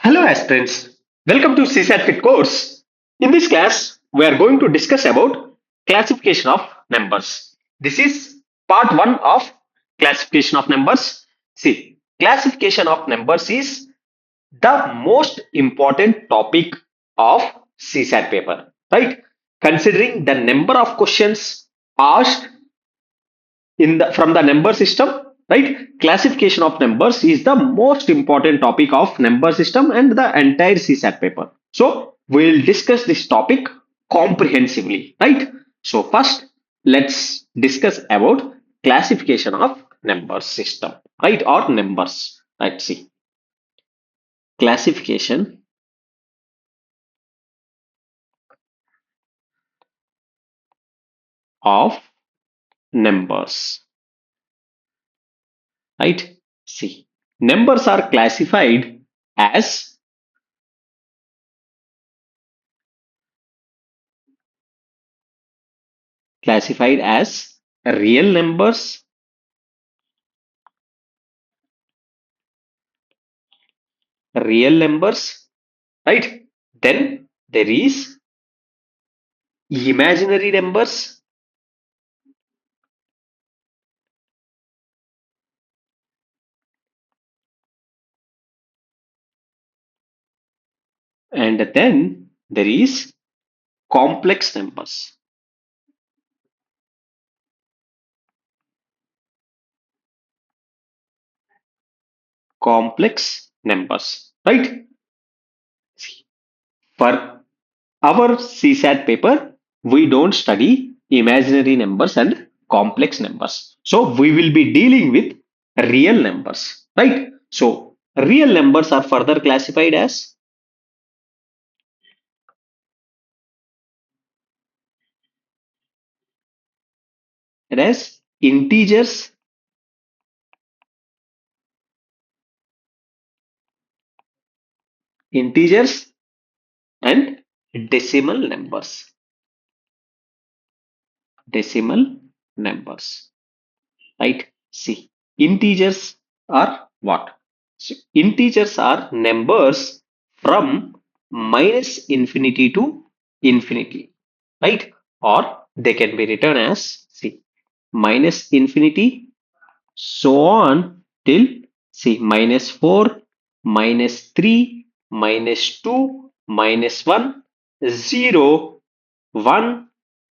Hello aspirants, welcome to CSAT FIT course. In this class, we are going to discuss about classification of numbers. This is part 1 of classification of numbers. See, classification of numbers is the most important topic of CSAT paper, right? Considering the number of questions asked in the from the number system, right? Classification of numbers is the most important topic of number system and the entire CSAT paper. So we'll discuss this topic comprehensively, right? So first, let's discuss about classification of number system, right? Or numbers. Let's see classification of numbers, right? See, numbers are as classified as real numbers, real numbers, right? Then there is imaginary numbers, and then there is complex numbers. Complex numbers, right? For our CSAT paper, we don't study imaginary numbers and complex numbers. So we will be dealing with real numbers, right? So real numbers are further classified as integers, integers and decimal numbers. Decimal numbers, right? See, integers are what? So, integers are numbers from minus infinity to infinity, right? Or they can be written as, see, minus infinity, so on till, see, minus 4, minus 3, minus 2, minus 1, 0, 1,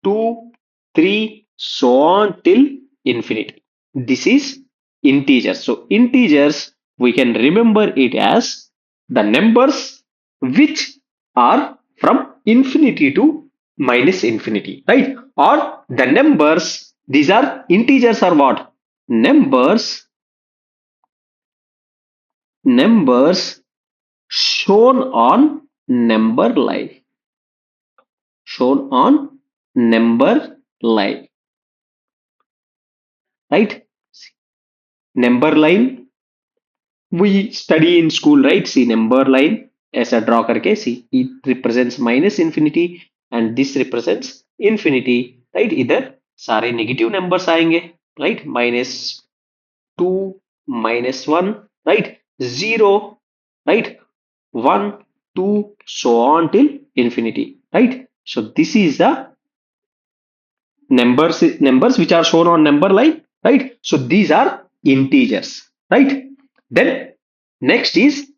2, 3, so on till infinity. This is integers. So integers, we can remember it as the numbers which are from infinity to minus infinity, right? Or the numbers, these are integers are what? Numbers, numbers shown on number line, shown on number line, right? Number line we study in school, right? See, number line ऐसा draw करके, see, it represents minus infinity and this represents infinity, right? इधर सारे negative numbers आएंगे, right? Minus 2, minus 1, right? 0, right? 1, 2, so on till infinity, right? So this is the numbers which are shown on number line, right? So these are integers, right? Then next is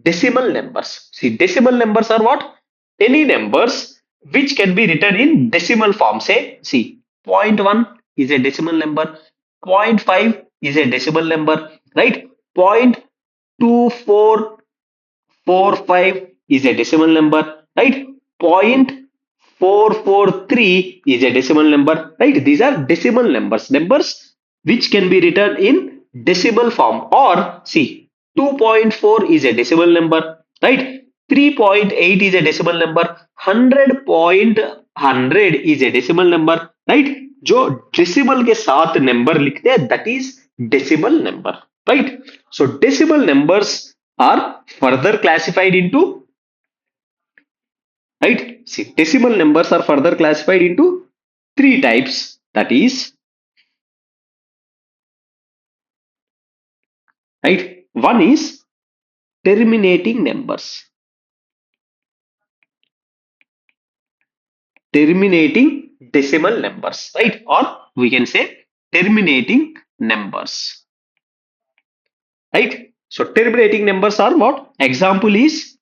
decimal numbers. See, decimal numbers are what? Any numbers which can be written in decimal form. Say, see, zero point 0.1 is a decimal number, zero point 0.5 is a decimal number, right? 0.2445 is a decimal number, right? 0.443 is a decimal number, right? These are decimal numbers, numbers which can be written in decimal form. Or see, 2.4 is a decimal number, right? 3.8 is a decimal number, 100.100 is a decimal number, right? जो decimal के साथ number लिखते हैं, that is decimal number, right? So decimal numbers are further classified into, right? See, decimal numbers are further classified into three types, that is, right? One is terminating numbers. Terminating decimal numbers, right? Or we can say terminating numbers, right? So terminating numbers are what? Example is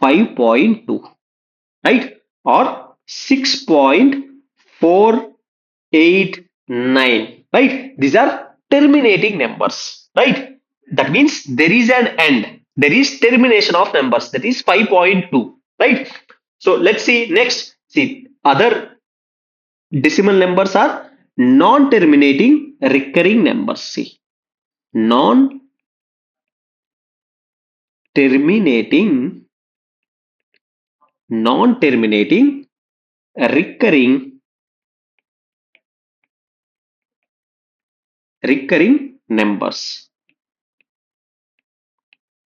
5.2, right? Or 6.489, right? These are terminating numbers, right? That means there is an end. There is termination of numbers. That is 5.2, right? So let's see next. See, other decimal numbers are non-terminating recurring numbers. See, non-terminating, non-terminating recurring numbers.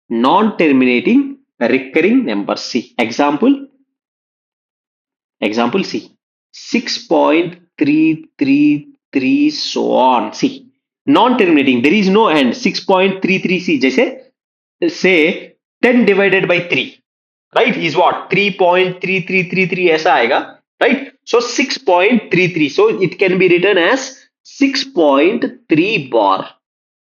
Non-terminating recurring numbers. See, example C, 6.333 so on. See, non-terminating, there is no end. 6.33 see, जैसे say 10 divided by 3, right, is what? 3.3333 ऐसा आएगा, right? So 6.33, so it can be written as 6.3 bar,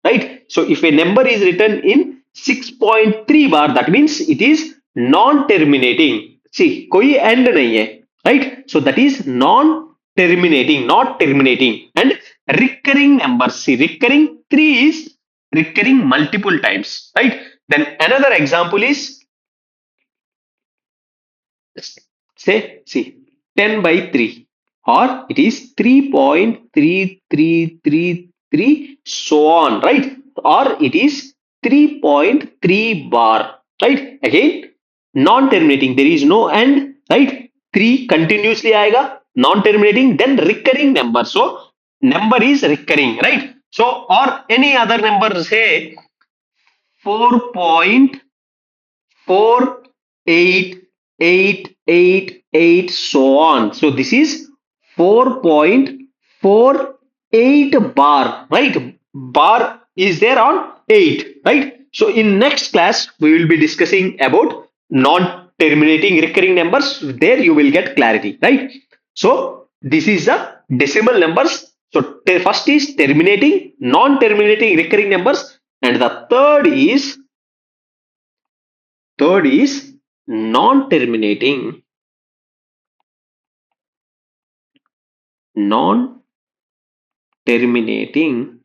right? So if a number is written in 6.3 bar, that means it is non-terminating. See, कोई end नहीं है, right? So that is non-terminating, not terminating. And recurring numbers, see, recurring 3 is recurring multiple times, right? Then another example is, say, see, 10 by 3, or it is 3.3333 so on, right? Or it is 3.3 bar, right? Again, non-terminating, there is no end, right? 3 continuously aega, non-terminating, then recurring number. So number is recurring, right? So, or any other number, say 4.4888 so on. So this is 4.48 bar, right? Bar is there on 8, right? So in next class we will be discussing about non-terminating recurring numbers. There you will get clarity, right? So this is the decimal numbers. So first is terminating, non-terminating recurring numbers, and the third is non-terminating, non-terminating,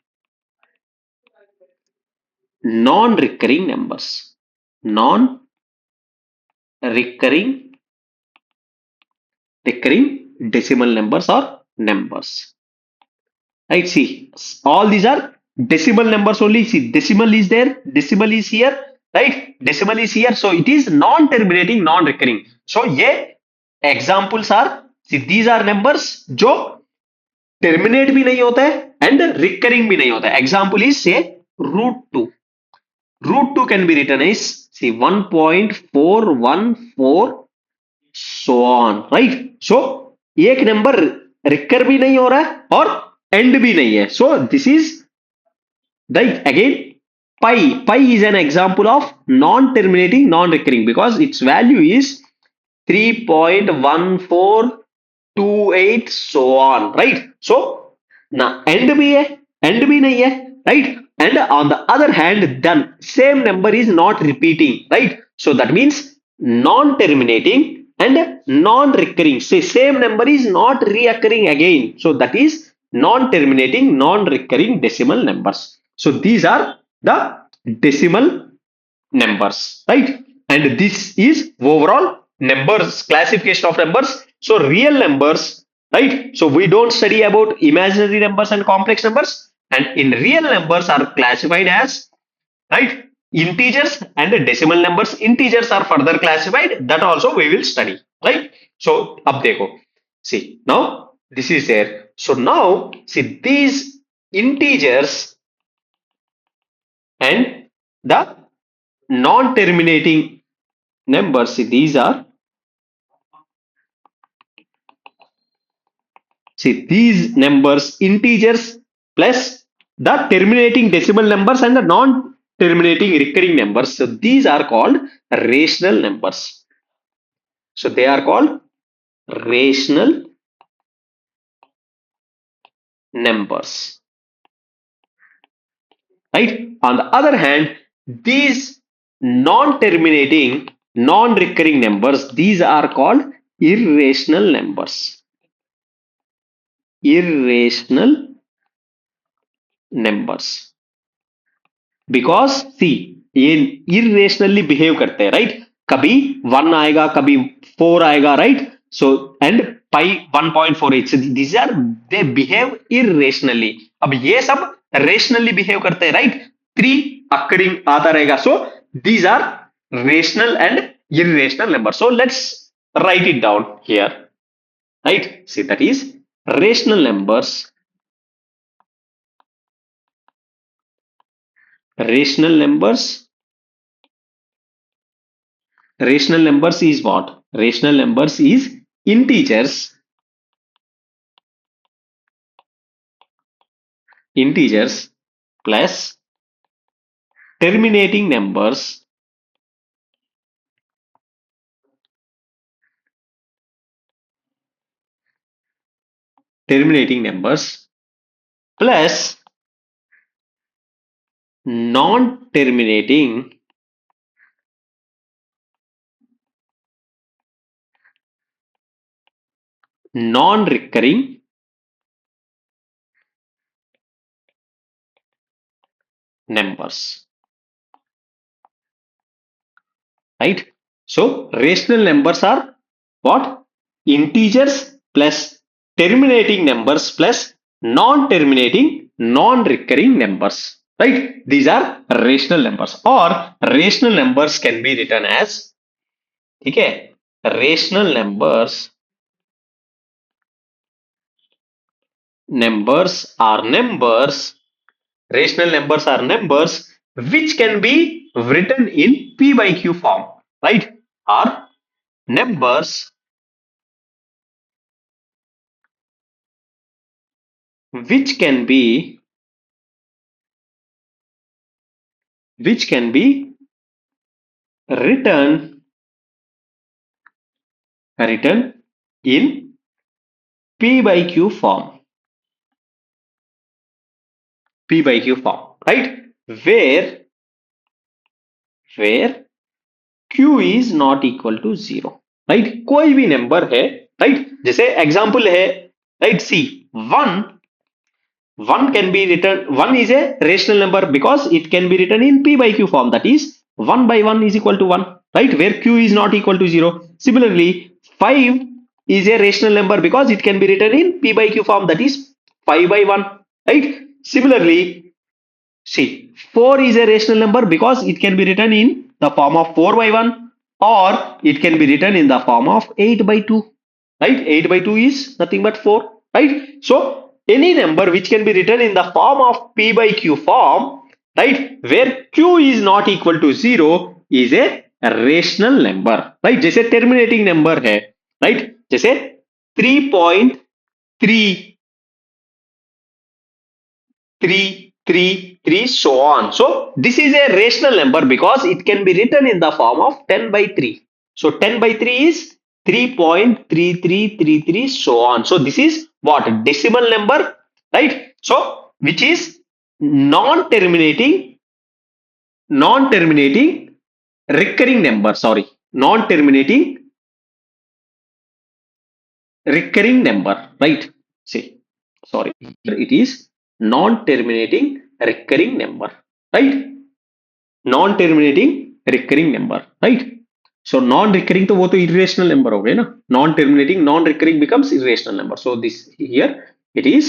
non-recurring numbers. Non-recurring, recurring decimal numbers or numbers. Right? See, all these are decimal numbers only. See, decimal is there, decimal is here, right? Decimal is here. So it is non-terminating, non-recurring. So ये examples are, see, these are numbers जो terminate भी नहीं होता है and recurring भी नहीं होता है. Example is say √2. √2 can be written is see 1.414 so on, right? So एक नंबर रिकर भी नहीं हो रहा है और एंड भी नहीं है. So this is right. Again pi is an example of non-terminating, non-recurring because its value is 3.1428 so on, right? So now end bhi hai, end bhi nahi hai, right? And on the other hand, then same number is not repeating, right? So that means non-terminating and non-recurring. Say same number is not reoccurring again. So that is non-terminating, non-recurring decimal numbers. So these are the decimal numbers, right? And this is overall numbers, classification of numbers. So real numbers, right? So we don't study about imaginary numbers and complex numbers, and in real numbers are classified as, right, integers and decimal numbers. Integers are further classified, that also we will study, right? So ab dekho, see, now this is there. So now see these integers and the non-terminating numbers, see these are, see these numbers, integers plus the terminating decimal numbers and the terminating recurring numbers. So these are called rational numbers. So they are called rational numbers. Right? On the other hand, these non-terminating, non-recurring numbers, these are called irrational numbers. Irrational numbers. Because see ये irrationally behave करते हैं right कभी 1 आएगा कभी 4 आएगा right so and pi 1.48 these are they behave irrationally अब ये सब रेशनली बिहेव करते हैं राइट 3 अकरिंग आता रहेगा so these are rational and irrational number so let's write it down here right see that is rational numbers rational numbers rational numbers is what rational numbers is integers plus terminating numbers plus non-terminating non-recurring numbers right so rational numbers are what integers plus terminating numbers plus non-terminating non-recurring numbers right these are rational numbers or rational numbers can be written as okay rational numbers are numbers rational numbers are numbers which can be written in p by q form right are numbers which can be written in p by q form right where q is not equal to 0 right कोई भी number है right जैसे example है right see 1 can be written 1 is a rational number because it can be written in p by q form that is 1 by 1 is equal to 1 right where q is not equal to 0 similarly 5 is a rational number because it can be written in p by q form that is 5 by 1 right similarly see 4 is a rational number because it can be written in the form of 4 by 1 or it can be written in the form of 8 by 2 right 8 by 2 is nothing but 4 right so any number which can be written in the form of p by q form right where q is not equal to 0 is a rational number right जैसे terminating number है right जैसे 3.3333 so on so this is a rational number because it can be written in the form of 10 by 3 so 10 by 3 is 3.3333 so on so this is what decimal number right so which is non-terminating recurring number sorry non-terminating recurring number right see sorry here it is non-terminating recurring number right non-terminating recurring number right so non-recurring तो वो तो irrational number हो गए ना non-terminating non-recurring becomes irrational number so this here it is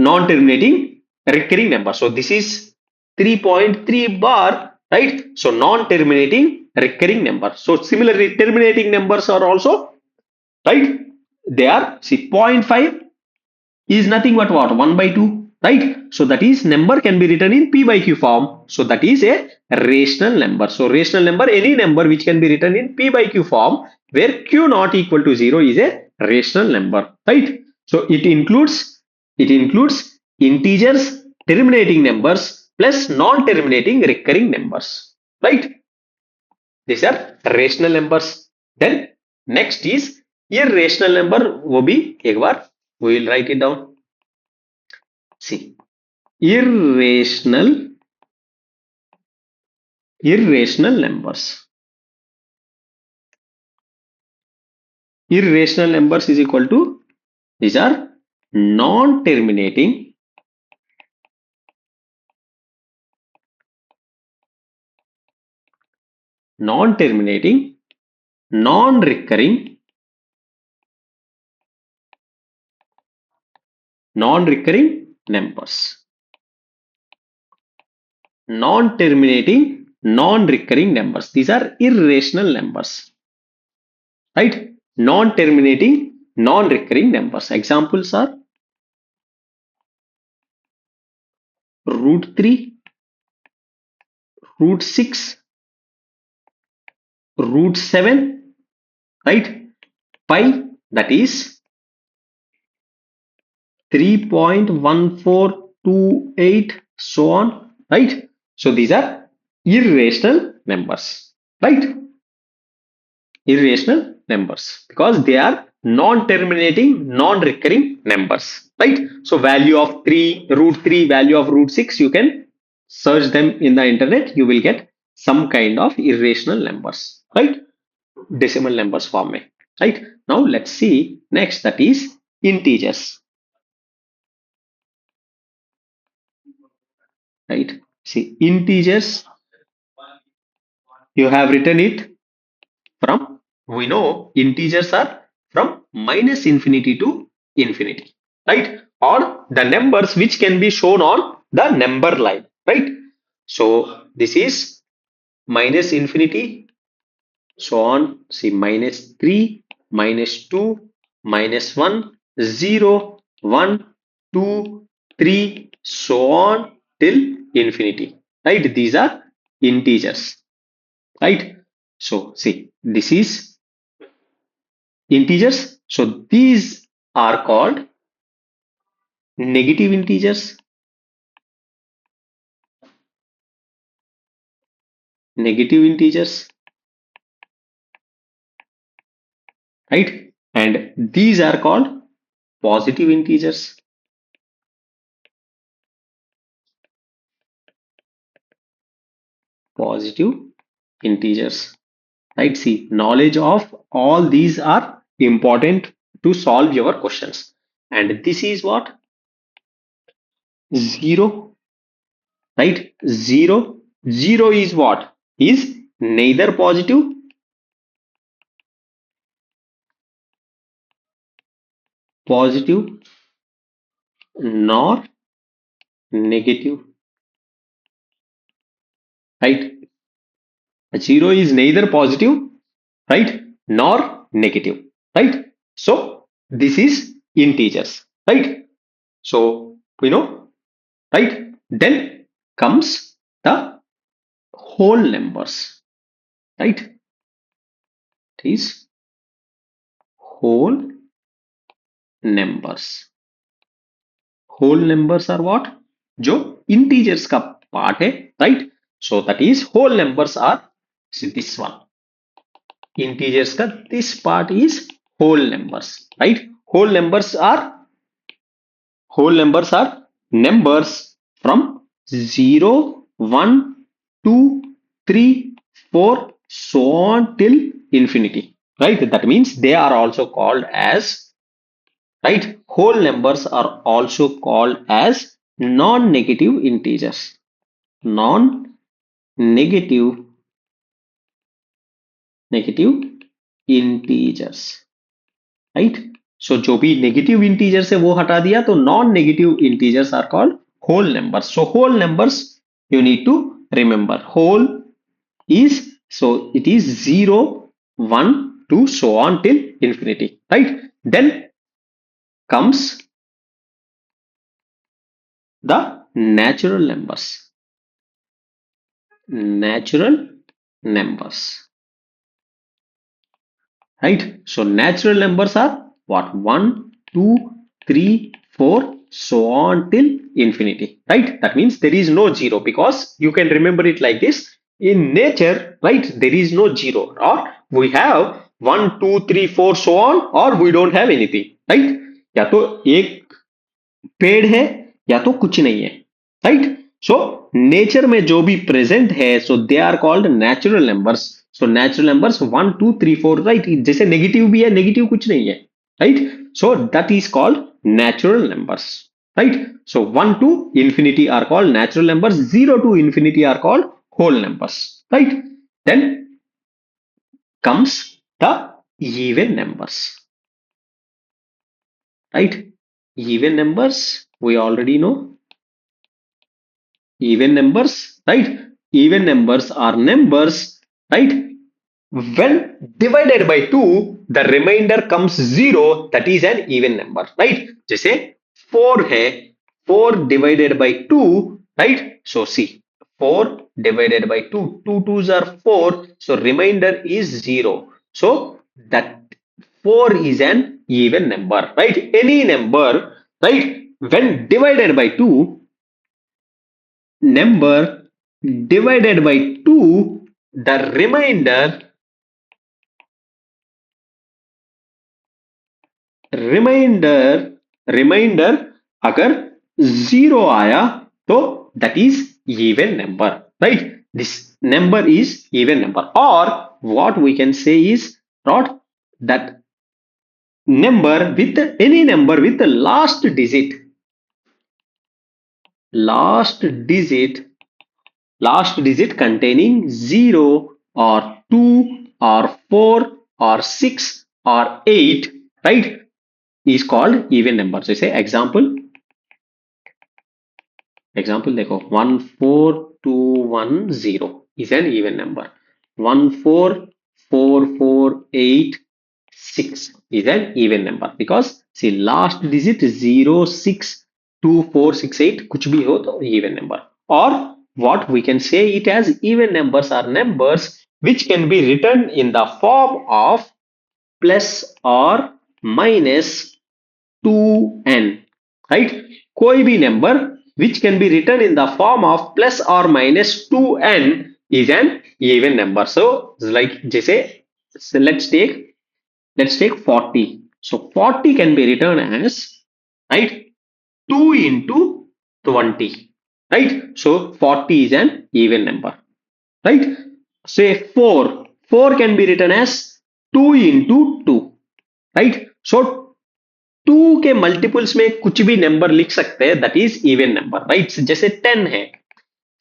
non-terminating recurring number so this is 3.3 bar right so non-terminating recurring number so similarly terminating numbers are also right they are see 0.5 is nothing but what 1 by 2 right so that is number can be written in p by q form so that is a rational number so rational number any number which can be written in p by q form where q not equal to 0 is a rational number right so it includes integers terminating numbers plus non-terminating recurring numbers, right? These are rational numbers. Then next is irrational number. वो भी एक बार we will write it down. See, irrational numbers. Irrational numbers is equal to, these are non-terminating, non-terminating, non-recurring, non-recurring numbers. Non-terminating, non-recurring numbers. These are irrational numbers, right? Non-terminating, non-recurring numbers. Examples are root 3, root 6, root 7, right? Pi, that is 3.1428, so on, right? So these are irrational numbers, right? Irrational numbers because they are non-terminating, non-recurring numbers, right? So value of 3, root 3, value of root 6, you can search them in the internet, you will get some kind of irrational numbers, right? Decimal numbers form में, right? Now let's see next, that is integers, right? See, integers, you have written it from, we know integers are from minus infinity to infinity, right? Or the numbers which can be shown on the number line, right? So this is minus infinity, so on. See, minus 3, minus 2, minus 1, 0, 1, 2, 3, so on till infinity, right? These are integers, right? So see, this is integers. So these are called negative integers, negative integers, right? And these are called positive integers, positive integers, right? See, knowledge of all these are important to solve your questions. And this is what? 0, right? 0. 0 is what? Is neither positive nor negative, right? 0 is neither positive, right, nor negative, right? So this is integers, right? So we know, right? Then comes the whole numbers, right? It is whole numbers. Whole numbers are what? जो integers का part है, right? So that is whole numbers are, see, this one. Integers का this part is whole numbers, right? Whole numbers are numbers from 0, 1, 2, 3, 4, so on till infinity, right? That means they are also called as, right, whole numbers are also called as non-negative integers, non-negative, negative integers, right? So जो भी negative integers है वो हटा दिया, तो non negative integers are called whole numbers. So whole numbers you need to remember. Whole is, so it is 0, 1, 2, so on till infinity, right? Then comes the natural numbers. Natural numbers, right? So natural numbers are what? 1, 2, 3, 4, so on till infinity, right? That means there is no zero, because you can remember it like this. In nature, right, there is no zero, or we have 1 2 3 4 so on, or we don't have anything, right? या तो एक पेड़ है या तो कुछ नहीं है, राइट? सो नेचर में जो भी प्रेजेंट है, so they are called natural numbers. So natural numbers 1 2 3 4, right? जैसे नेगेटिव भी है, नेगेटिव कुछ नहीं है, right? So that is called natural numbers, right? So 1 to infinity are called natural numbers, 0 to infinity are called whole numbers, right? Then comes the even numbers, right? Even numbers, we already know. Even numbers, right? Even numbers are numbers, right? When divided by 2, the remainder comes 0, that is an even number, right? जैसे 4 है, 4 divided by 2, right? So see, 4 divided by 2, 2 twos are 4, so remainder is 0, so that 4 is an even number, right? Any number, right, when divided by 2, number divided by 2, the remainder अगर 0 आया तो that is even number, right? This number is even number, or what we can say is not that number with any number with the last digit containing 0 or 2 or 4 or 6 or 8, right, is called even number. So say example देखो 14210 is an even number. 14448 is an even number, because see last digit 062468 कुछ भी हो तो even number. Or what we can say it as even numbers are numbers which can be written in the form of plus or minus 2n, right? कोई भी number which can be written in the form of plus or minus 2n is an even number. So like जैसे, so let's take 40. So 40 can be written as, right, 2 into 20, right? So 40 is an even number, right? Say 4 can be written as 2 into 2, right? So 2 के multiples में कुछ भी number लिख सकते हैं, that is even number, right? जैसे 10 है,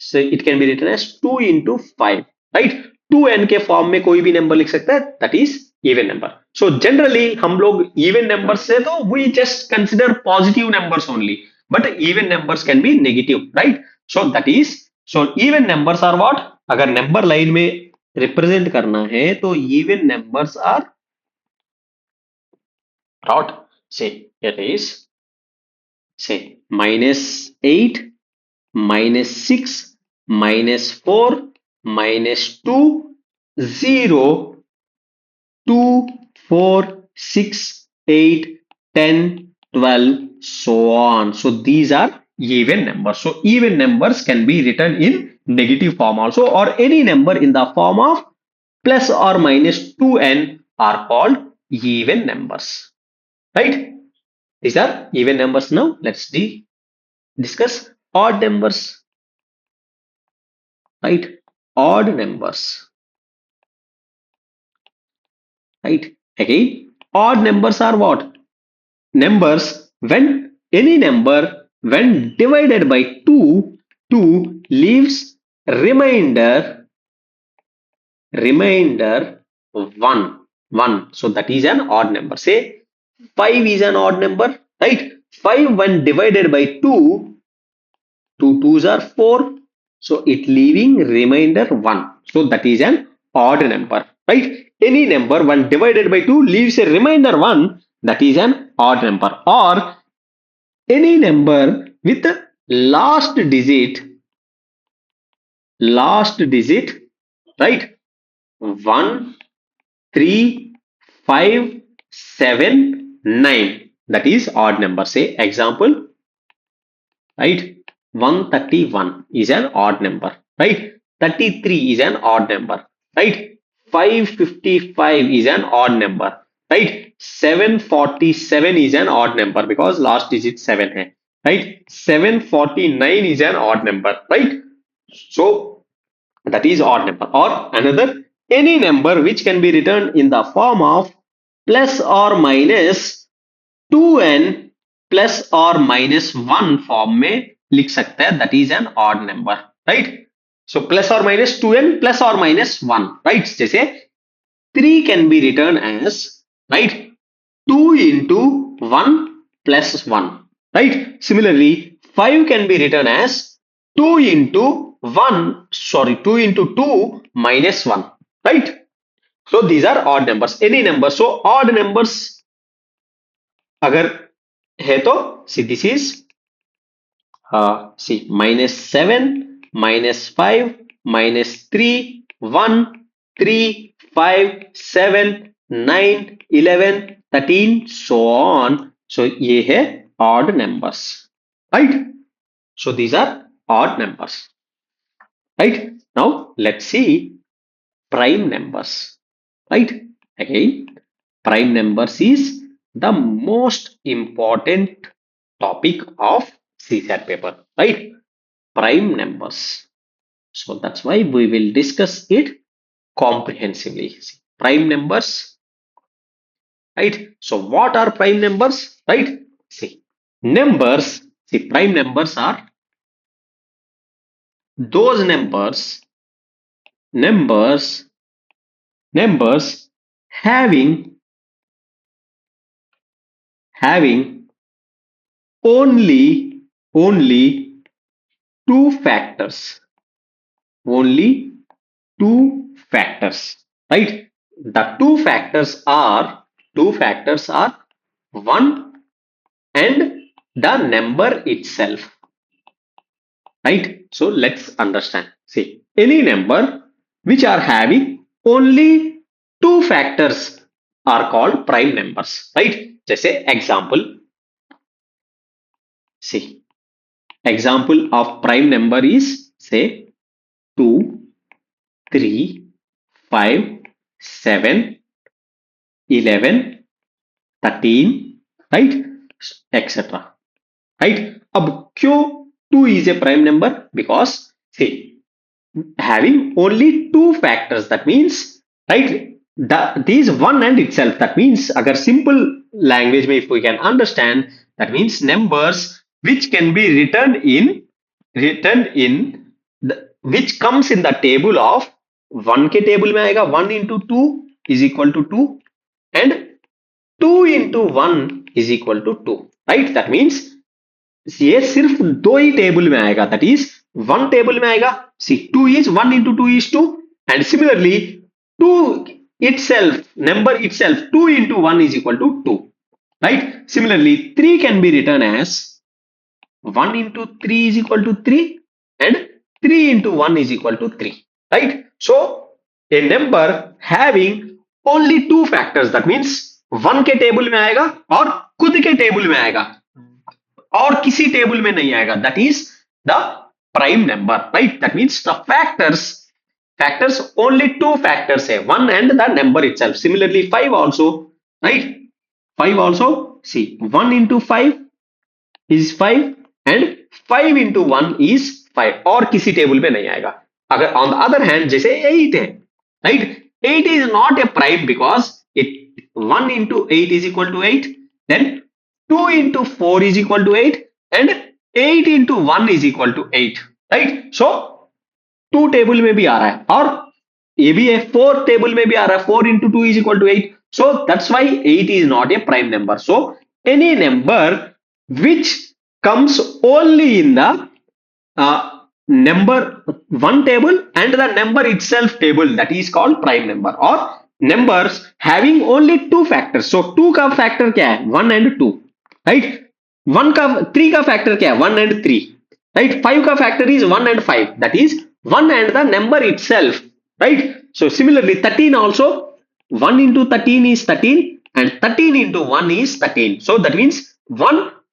so it can be written as 2 into 5, right? 2n के फॉर्म में कोई भी नंबर लिख सकता है, that is even number. So generally हम लोग इवन नंबर से तो we just consider positive numbers only, but even numbers can be negative, right? So that is, so even numbers are what? अगर नंबर लाइन में represent करना है तो even numbers are what? Say it is, say -8, -6, -4, -2, 0, 2, 4, 6, 8, 10, 12, so on. So these are even numbers. So even numbers can be written in negative form also, or any number in the form of plus or minus 2n are called even numbers, right? These are even numbers. Now let's discuss odd numbers, right? Odd numbers, right? Again, odd numbers are what? Numbers when any number when divided by 2 leaves remainder 1. So that is an odd number. Say 5 is an odd number, right? 5 when divided by 2, 2 twos are 4, so it leaving remainder 1, so that is an odd number, right? Any number when divided by 2 leaves a remainder 1, that is an odd number. Or any number with the last digit, right, 1 3 5 7 9, that is odd number. Say example right? 131 is an odd number, right? 33 is an odd number, right? 555 is an odd number, right? 747 is an odd number because last digit 7 hai, right? 749 is an odd number, right? So that is odd number. Or another, any number which can be written in the form of plus or minus 2n plus or minus 1 form में लिख सकते हैं, that is an odd number, right? So plus or minus 2n plus or minus 1, right? जैसे 3 can be written as, right, 2 into 1 plus 1, right? Similarly 5 can be written as 2 into 1, sorry, 2 into 2 minus 1, right? So these are odd numbers, any number. So odd numbers अगर है तो see this is see -7, -5, -3, 1, 3, 5, 7, 9, 11, 13, so on. So ये है odd numbers, right? So these are odd numbers, right? Now let's see prime numbers, right? Again, prime numbers is the most important topic of CSAT paper, right? Prime numbers. So that's why we will discuss it comprehensively. Prime numbers, right? So what are prime numbers, right? See, numbers, see, prime numbers are those numbers having only two factors, only two factors, right? The two factors are 1 and the number itself, right? So let's understand. See, any number which are having only two factors are called prime numbers, right? जैसे example, see, example of prime number is say 2, 3, 5, 7, 11, 13, right, etc, right? अब क्यों 2 is a prime number? Because see, having only two factors, that means, right, these 1 and itself, that means agar simple language mein if we can understand, that means numbers which can be written in which comes in the table of 1 के table में आएगा 1 into 2 is equal to 2 and 2 into 1 is equal to 2, right? That means ये सिर्फ दो ही table में आएगा, that is one table में आएगा. See, 2 is 1 into 2 is 2 and similarly 2 itself, number itself, 2 into 1 is equal to 2, right? Similarly 3 can be written as 1 into 3 is equal to 3 and 3 into 1 is equal to 3, right? So a number having only two factors, that means 1 के table में आएगा और खुद के table में आएगा और किसी टेबल में नहीं आएगा, that is the prime number, right? That means the factors only two factors है, 1 and the number itself. Similarly 5 also, right? 5 also, see, 1 into 5 is 5 and 5 into 1 is 5 और किसी टेबल पे नहीं आएगा. अगर on the other hand जैसे 8 है, right? 8 is not a prime because it 1 into 8 is equal to 8, then 2 into 4 is equal to 8 and 8 into 1 is equal to 8, right? So 2 table में भी आ रहा है और ये भी है 4 टेबल में भी आ रहा है, 4 into 2 is equal to 8. So that's why 8 is not a prime number. So any number which comes only in the number one table and the number itself table, that is called prime number. or numbers having only two factors. So 2 का factor क्या है? 1 and 2, right? 3 का factor क्या है? 1 and 3, right? 5 का factor is 1 and 5, that is 1 and the number itself, right? So similarly 13 also, 1 into 13 is 13 and 13 into 1 is 13. So that means 1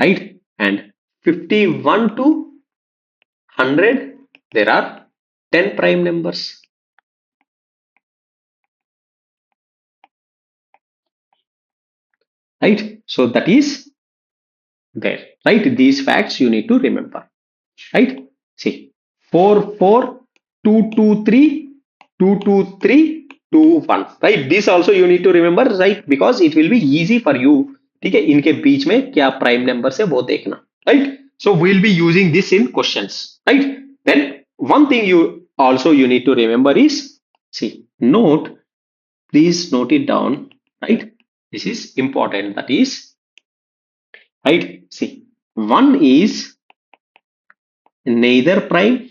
right? And 51 to 100, there are 10 prime numbers, right? So that is there, right? These facts you need to remember, right? See, 4, 4, 2, 2, 3, 2, 2, 3, 2, 1, right? This also you need to remember, right? Because it will be easy for you. ठीक है, इनके बीच में क्या prime number है वो देखना, right? So we'll be using this in questions, right? Then one thing you also you need to remember is, see, note, please note it down, right? This is important. That is, right? See, one is neither prime,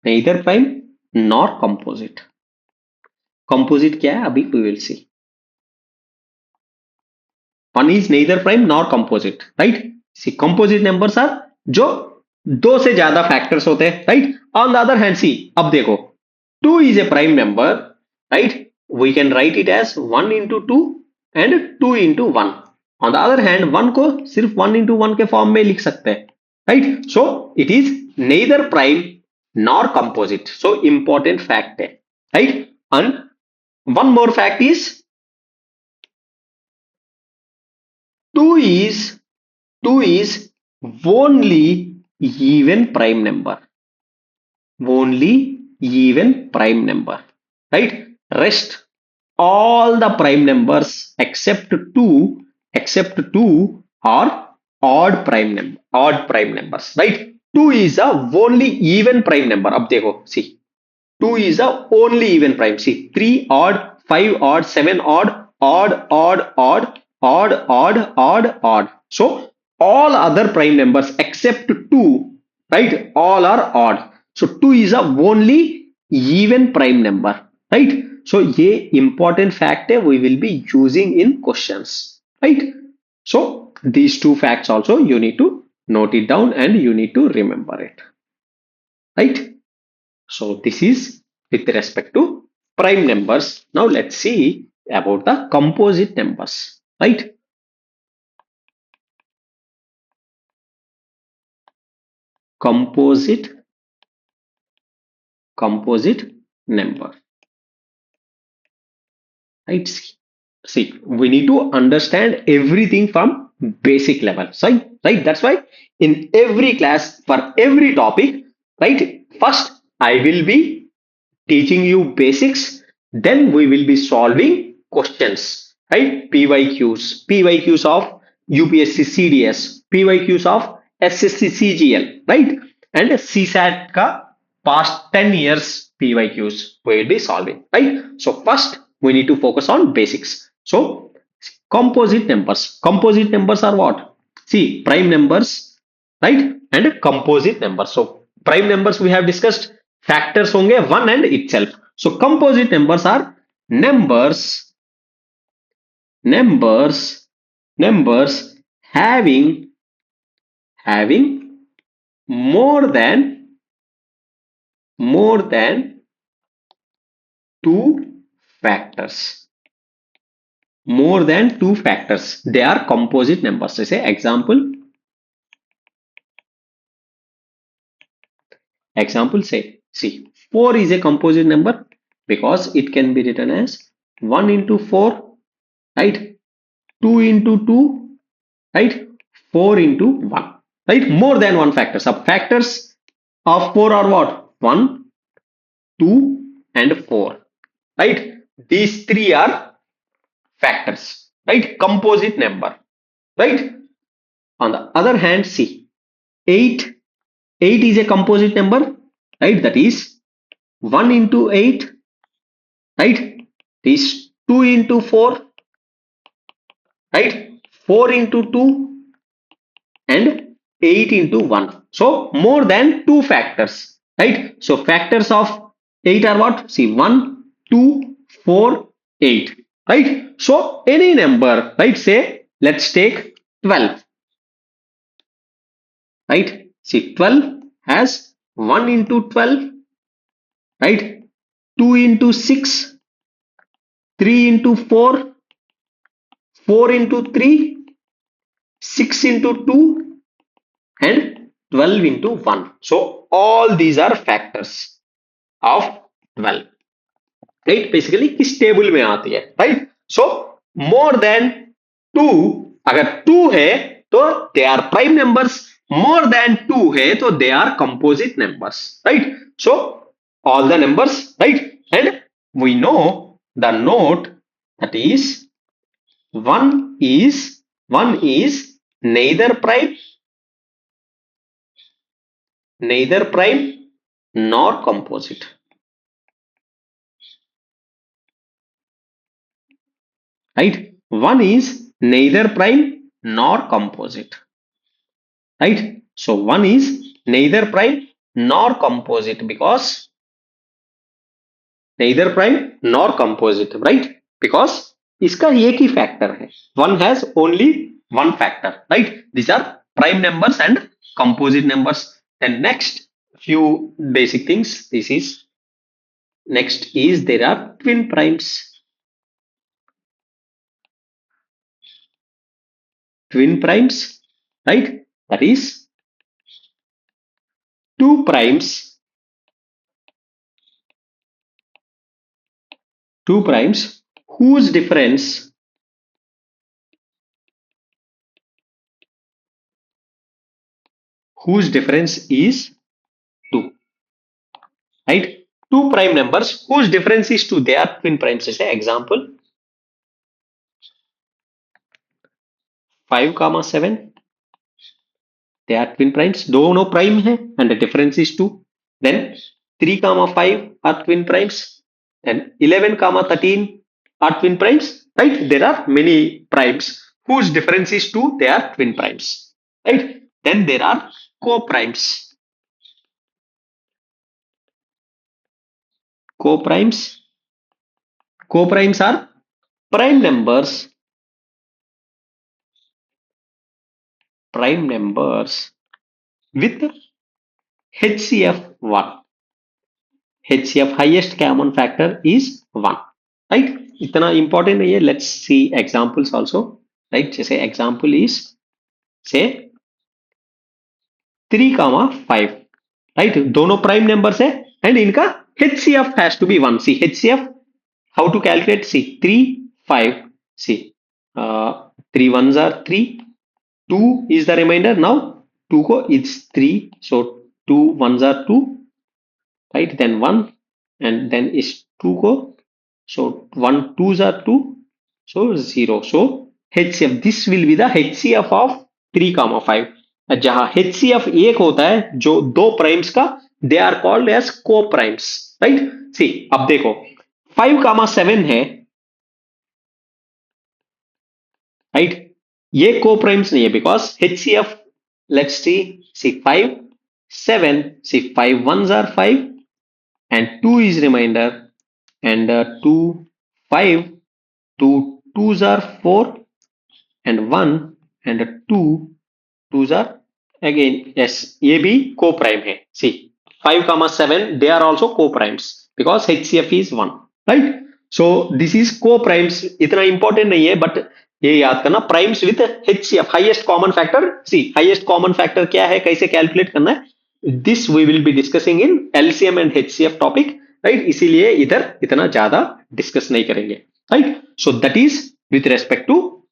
neither prime nor composite. Composite क्या है अभी we will see. One is neither prime nor composite, right? See, composite numbers are जो दो से ज्यादा factors होते हैं, right? On the other hand, see, अब देखो, 2 is a prime number, right? We can write it as 1 into 2 and 2 into 1. On the other hand, 1 को सिर्फ 1 into 1 के फॉर्म में लिख सकते हैं, right? So it is neither prime nor composite. So important fact है, right? And one more fact is 2 is 2 is only even prime number. Only even prime number, right? Rest all the prime numbers except 2 are odd prime numbers, right? 2 is a only even prime number. अब देखो, see, 2 is the only even prime. See, 3 odd, 5 odd, 7 odd, odd, odd, odd, odd, odd, odd, odd. So all other prime numbers except 2, right? All are odd. So 2 is a only even prime number, right? So ये important fact है, we will be using in questions, right? So these two facts also you need to note it down and you need to remember it, right? So this is with respect to prime numbers. Now let's see about the composite numbers, right? Composite number, right? See, we need to understand everything from basic level, right? That's why in every class for every topic, right? First, I will be teaching you basics, then we will be solving questions, right? PYQs of UPSC CDS, PYQs of SSC CGL, right? And CSAT ka past 10 years PYQs we will be solving, right? So first we need to focus on basics. So composite numbers are what? See, prime numbers, right? And composite numbers. So prime numbers we have discussed, factors होंगे one and itself. So composite numbers are numbers numbers numbers having more than two factors. More than two factors, they are composite numbers. So say example, say, see, 4 is a composite number because it can be written as 1 into 4, right? 2 into 2, right? 4 into 1, right? More than one factor. Sub factors of 4 are what? 1, 2 and 4, right? These three are factors, right? Composite number, right? On the other hand, see, 8 is a composite number, right? That is 1 into 8, right? This 2 into 4, right? 4 into 2 and 8 into 1. So more than two factors, right? So factors of 8 are what? See, 1, 2, 4, 8, right? So any number, right? Say, let's take 12, right? See, 12 has 1 into 12, right? 2 into 6, 3 into 4, 4 into 3, 6 into 2, and 12 into 1. So all these are factors of 12. Right? Basically इस table में आती है. Right? So more than 2, अगर 2 है तो they are prime numbers. More than 2 है तो they are composite numbers. Right? So all the numbers. Right? And we know the note that is 1 is neither prime nor composite. Right? 1 is neither prime nor composite. Right? So 1 is neither prime nor composite because neither prime nor composite. Right? Because इसका एक ही factor है. 1 has only one factor. Right? These are prime numbers and composite numbers. Then next few basic things. Next is there are twin primes. Twin primes, right? That is two primes whose difference is 2, right? Two prime numbers whose difference is 2, they are twin primes. Say example 5 comma 7, they are twin primes. दोनों prime है and the difference is 2. Then 3 comma 5 are twin primes. Then 11 comma 13 are twin primes. Right? There are many primes whose difference is 2, they are twin primes. Right? Then there are co-primes. Co-primes are prime numbers with HCF 1. HCF highest common factor is 1. Right? इतना important नहीं है. Let's see examples also. Right? जैसे example is say 3 comma 5. Right? दोनों prime numbers है and इनका HCF has to be 1. See HCF, how to calculate? See 3, 5. See 3 ones are 3. 2 is the remainder. Now 2 ko it's 3. So 2 ones are 2. Right? Then 1 and then is 2 ko. So 1 twos are 2. So 0. So HCF, this will be the HCF of 3 comma 5. जहां HCF एक होता है जो दो primes का, दे are called as को primes. Right? See अब देखो 5 comma 7 है. राइट? ये को प्राइम्स नहीं है because HCF, let's see 5 7, see 5 ones are 5 and 2 is remainder and 2 5, 2 twos are 4 and 1 and 2 twos are again. Yes, ये भी को प्राइम है. सी 5 comma 7 they are also co primes because HCF is 1. right? So this is co primes. इतना important नहीं है but ये याद करना primes with HCF highest common factor. See highest common factor क्या है, कैसे calculate करना है, this we will be discussing in LCM and HCF topic. right? इसीलिए इधर इतना ज्यादा discuss नहीं करेंगे. right? So that is with respect to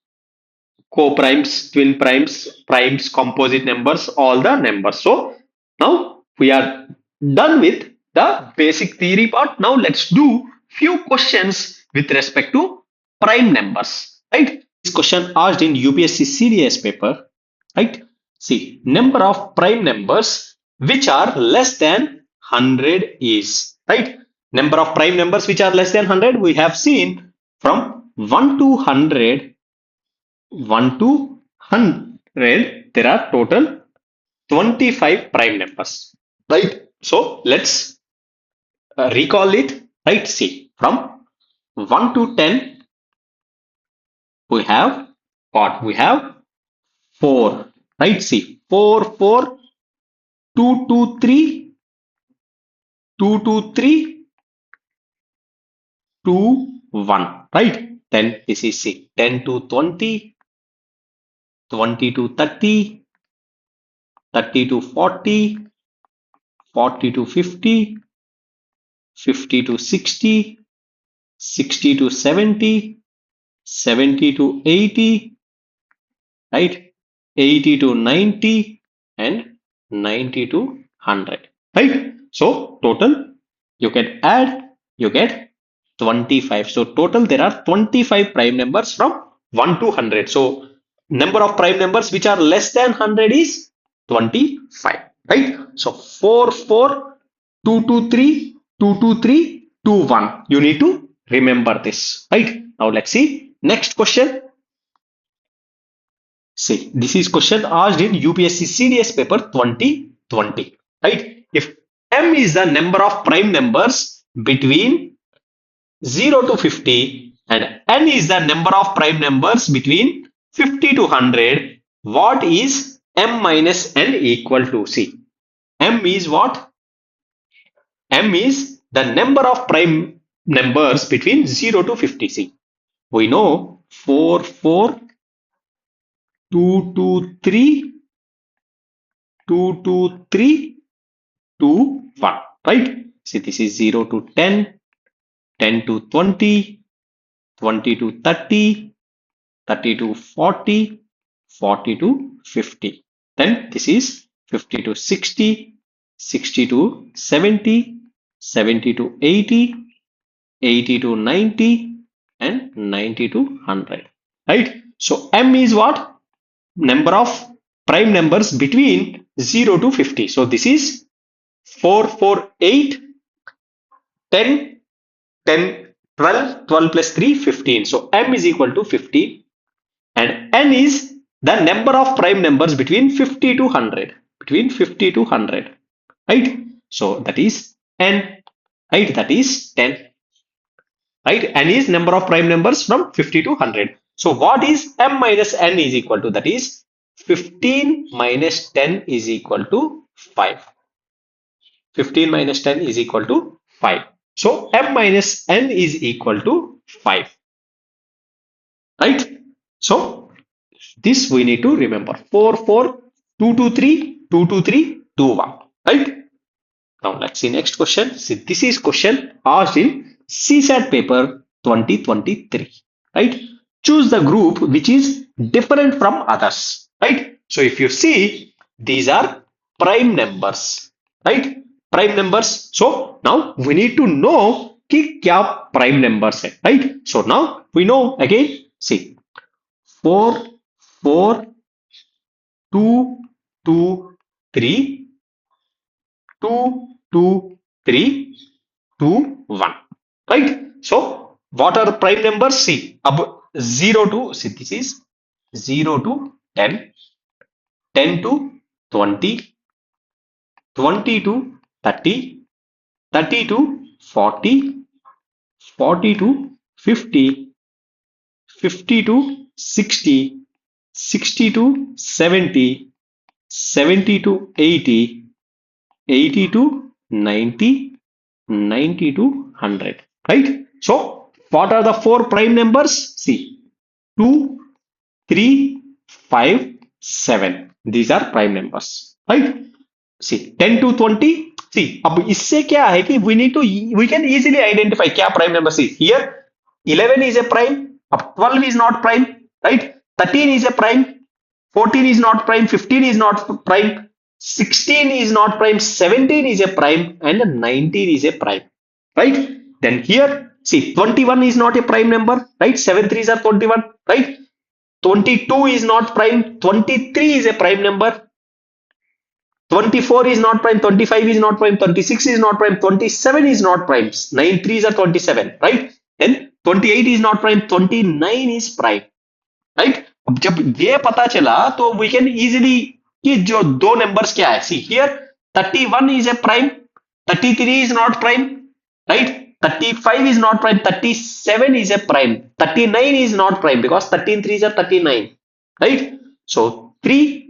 co-primes, twin primes, composite numbers, all the numbers. So now we are done with the basic theory part. Now let's do few questions with respect to prime numbers. Right? This question asked in UPSC CDS paper. Right? See, number of prime numbers which are less than 100 is. Right? Number of prime numbers which are less than 100 we have seen from 1 to 100. 1 to 100 there are total 25 prime numbers. Right? So let's recall it. Right? See, from 1 to 10 we have what? We have 4. Right? See 4 4, 2 2 3, 2 2 3, 2 1. Right? Then this is C, 10 to 20, 20 to 30, 30 to 40, 40 to 50, 50 to 60, 60 to 70, 70 to 80, right? 80 to 90 and 90 to 100, right? So total you can add, you get 25. So total there are 25 prime numbers from 1 to 100. So number of prime numbers which are less than 100 is 25, right? So 4 4 2 2 3 2 2 3 2 1. You need to remember this, right? Now let's see next question. See, this is question asked in UPSC CDS paper 2020, right? If M is the number of prime numbers between 0 to 50 and N is the number of prime numbers between 50 to 100, what is M minus N equal to? See, M is what? M is the number of prime numbers between 0 to 50. See, we know 4 4 2 2 3 2 2 3 2 1, right? See, this is 0 to 10, 10 to 20, 20 to 30, 30 to 40, 40 to 50. Then this is 50 to 60, 60 to 70, 70 to 80, 80 to 90 and 90 to 100, right? So M is what? Number of prime numbers between 0 to 50. So this is 4 4 8, 10 10 12, 12 plus 3 15. So M is equal to 15 and N is the number of prime numbers between 50 to 100, between 50 to 100, right? So that is N, right? That is 10, right? N is number of prime numbers from 50 to 100. So what is M minus N is equal to? That is 15 minus 10 is equal to 5. 15 minus 10 is equal to 5. So M minus N is equal to 5, right? So this we need to remember. 4 4 2 2 3 2 2 3 2 1, right? Now let's see next question. See, this is question asked in CSAT paper 2023, right? Choose the group which is different from others, right? So if you see, these are prime numbers, right? Prime numbers. So now we need to know कि क्या prime numbers है, right? So now we know again. See, 4 4 2 2 3 2 2 3 2 1, right? So what are prime numbers? See, ab 0 to, see, this is 0 to 10, 10 to 20, 20 to 30, 30 to 40, 40 to 50, 50 to 60, 60 to 70, 70 to 80, 80 to 90, 90 to 100, right? So what are the four prime numbers? See, 2, 3, 5, 7. These are prime numbers, right? See, 10 to 20. See, अब इससे क्या है कि we can easily identify क्या prime number. See, here 11 is a prime, अब 12 is not prime, right? 13 is a prime, 14 is not prime, 15 is not prime, 16 is not prime, 17 is a prime, and 19 is a prime, right? Then here, see, 21 is not a prime number, right? 7 3s are 21, right? 22 is not prime, 23 is a prime number, 24 is not prime, 25 is not prime, 26 is not prime, 27 is not prime, 9 3s are 27, right? Then 28 is not prime, 29 is prime, right? अब जब ये पता चला तो we can easily कि जो दो numbers क्या है. See here 31 is a prime, 33 is not prime, right? 35 is not prime, 37 is a prime, 39 is not prime because 13 3s are 39, right? So 3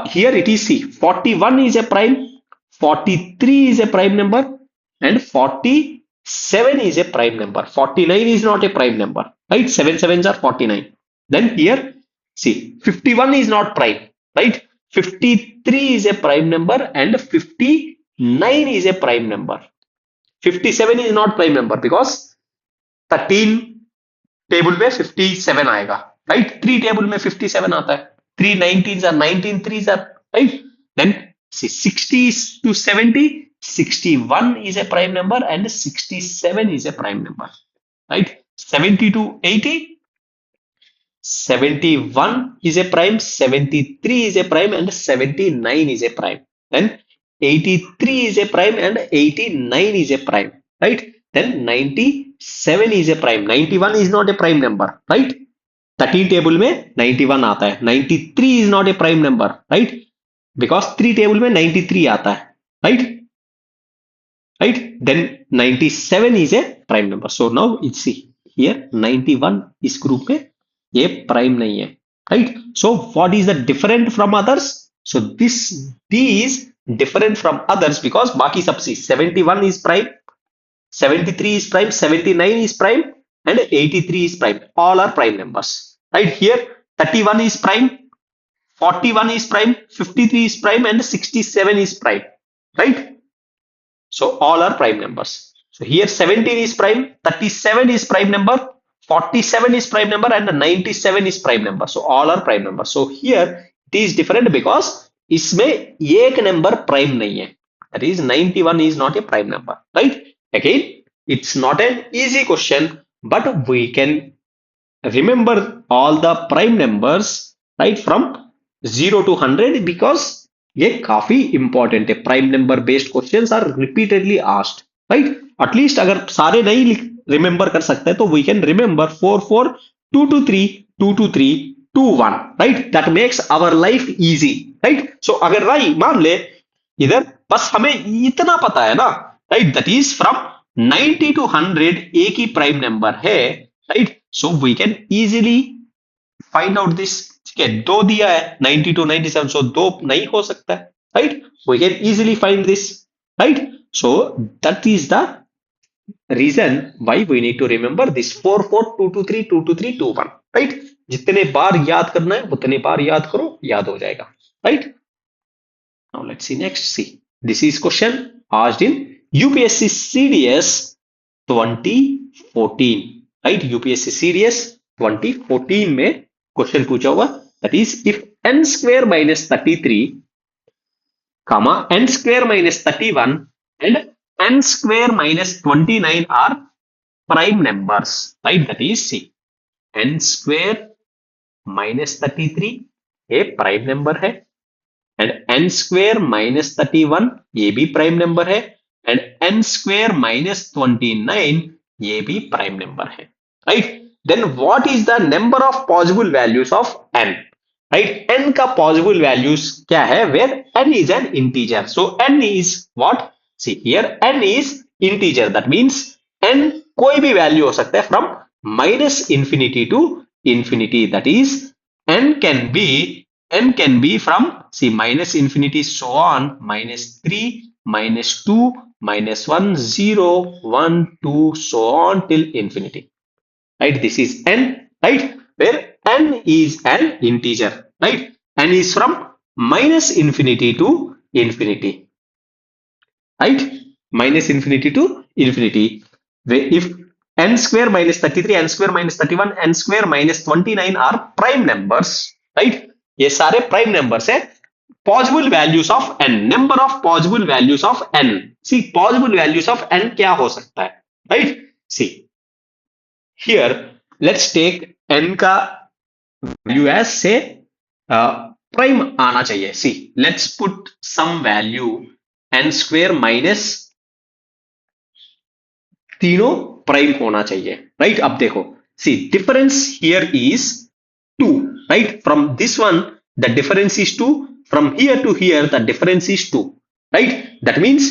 here it is. See, 41 is a prime, 43 is a prime number, and 44 7 is a prime number. 49 is not a prime number, right? 7 sevens are 49. Then here, see, 51 is not prime, right? 53 is a prime number and 59 is a prime number. 57 is not prime number because 13 table में 57 आएगा, right? 3 table में 57 आता है. 3 19s are 19 3s are, right? Then see 60 to 70, 61 is a prime number and 67 is a prime number, right? 70 to 80, 71 is a prime, 73 is a prime and 79 is a prime. Then 83 is a prime and 89 is a prime, right? Then 97 is a prime. 91 is not a prime number, right? 13 table में 91 आता है. 93 is not a prime number, right? Because 3 table में 93 आता है, right? Right? Then 97 is a prime number. So now it's see here 91 इस group में ये prime नहीं है, right? So what is the different from others? So this D is different from others because बाकी सब सी 71 is prime, 73 is prime, 79 is prime and 83 is prime. All are prime numbers, right? Here 31 is prime, 41 is prime, 53 is prime and 67 is prime, right? So all are prime numbers. So here 17 is prime, 37 is prime number, 47 is prime number and 97 is prime number. So all are prime numbers. So here it is different because इसमें एक number prime नहीं है. That is 91 is not a prime number, right? Again, it's not an easy question, but we can remember all the prime numbers, right, from 0 to 100 because ये काफी important है. Prime number based questions are repeatedly asked, right? At least अगर सारे नहीं remember कर सकते तो we can remember 4 4 2 2 3 2 2 3 2 1, right? That makes our life easy, right? So अगर भाई मान ले इधर बस हमें इतना पता है ना, right? That is from 90 to 100 एक ही prime number है, right? So we can easily find out this. ठीक है, 2 दिया है 90 to 97, so 2 नहीं हो सकता है, right? We can easily find this, right? So that is the reason why we need to remember this 4 4 2 2 3 2 2 3 2 1, right? जितने बार याद करना है उतने बार याद करो, याद हो जाएगा, right? Now let's see next. See, this is question asked in UPSC CDS 2014, right? UPSC CDS 2014 में क्वेश्चन पूछा हुआ, that is if n square minus 33 comma n square minus 31 and n square minus 29 are prime numbers, right? That is see n square minus 33 ये prime number है and n square minus 31 ये भी prime number है and n square minus 29 ये भी prime number है, right? Then what is the number of possible values of n, right? n का possible values क्या है where n is an integer. So n is what? See here n is integer, that means n कोई भी value हो सकता है from minus infinity to infinity. That is n can be from see minus infinity so on minus 3 minus 2 minus 1 0 1 2 so on till infinity, right? This is n, right? Where n is an integer, right? N is from minus infinity to infinity, right? Minus infinity to infinity. Where if n square minus 33 n square minus 31 n square minus 29 are prime numbers, right? ये सारे prime numbers है. Possible values of n, number of possible values of n. See possible values of n क्या हो सकता है, right? See here let's take n का value as say prime आना चाहिए. See let's put some value n square minus तीनों prime होना चाहिए, right? अब देखो see difference here is 2, right? From this one the difference is 2, from here to here the difference is 2, right? That means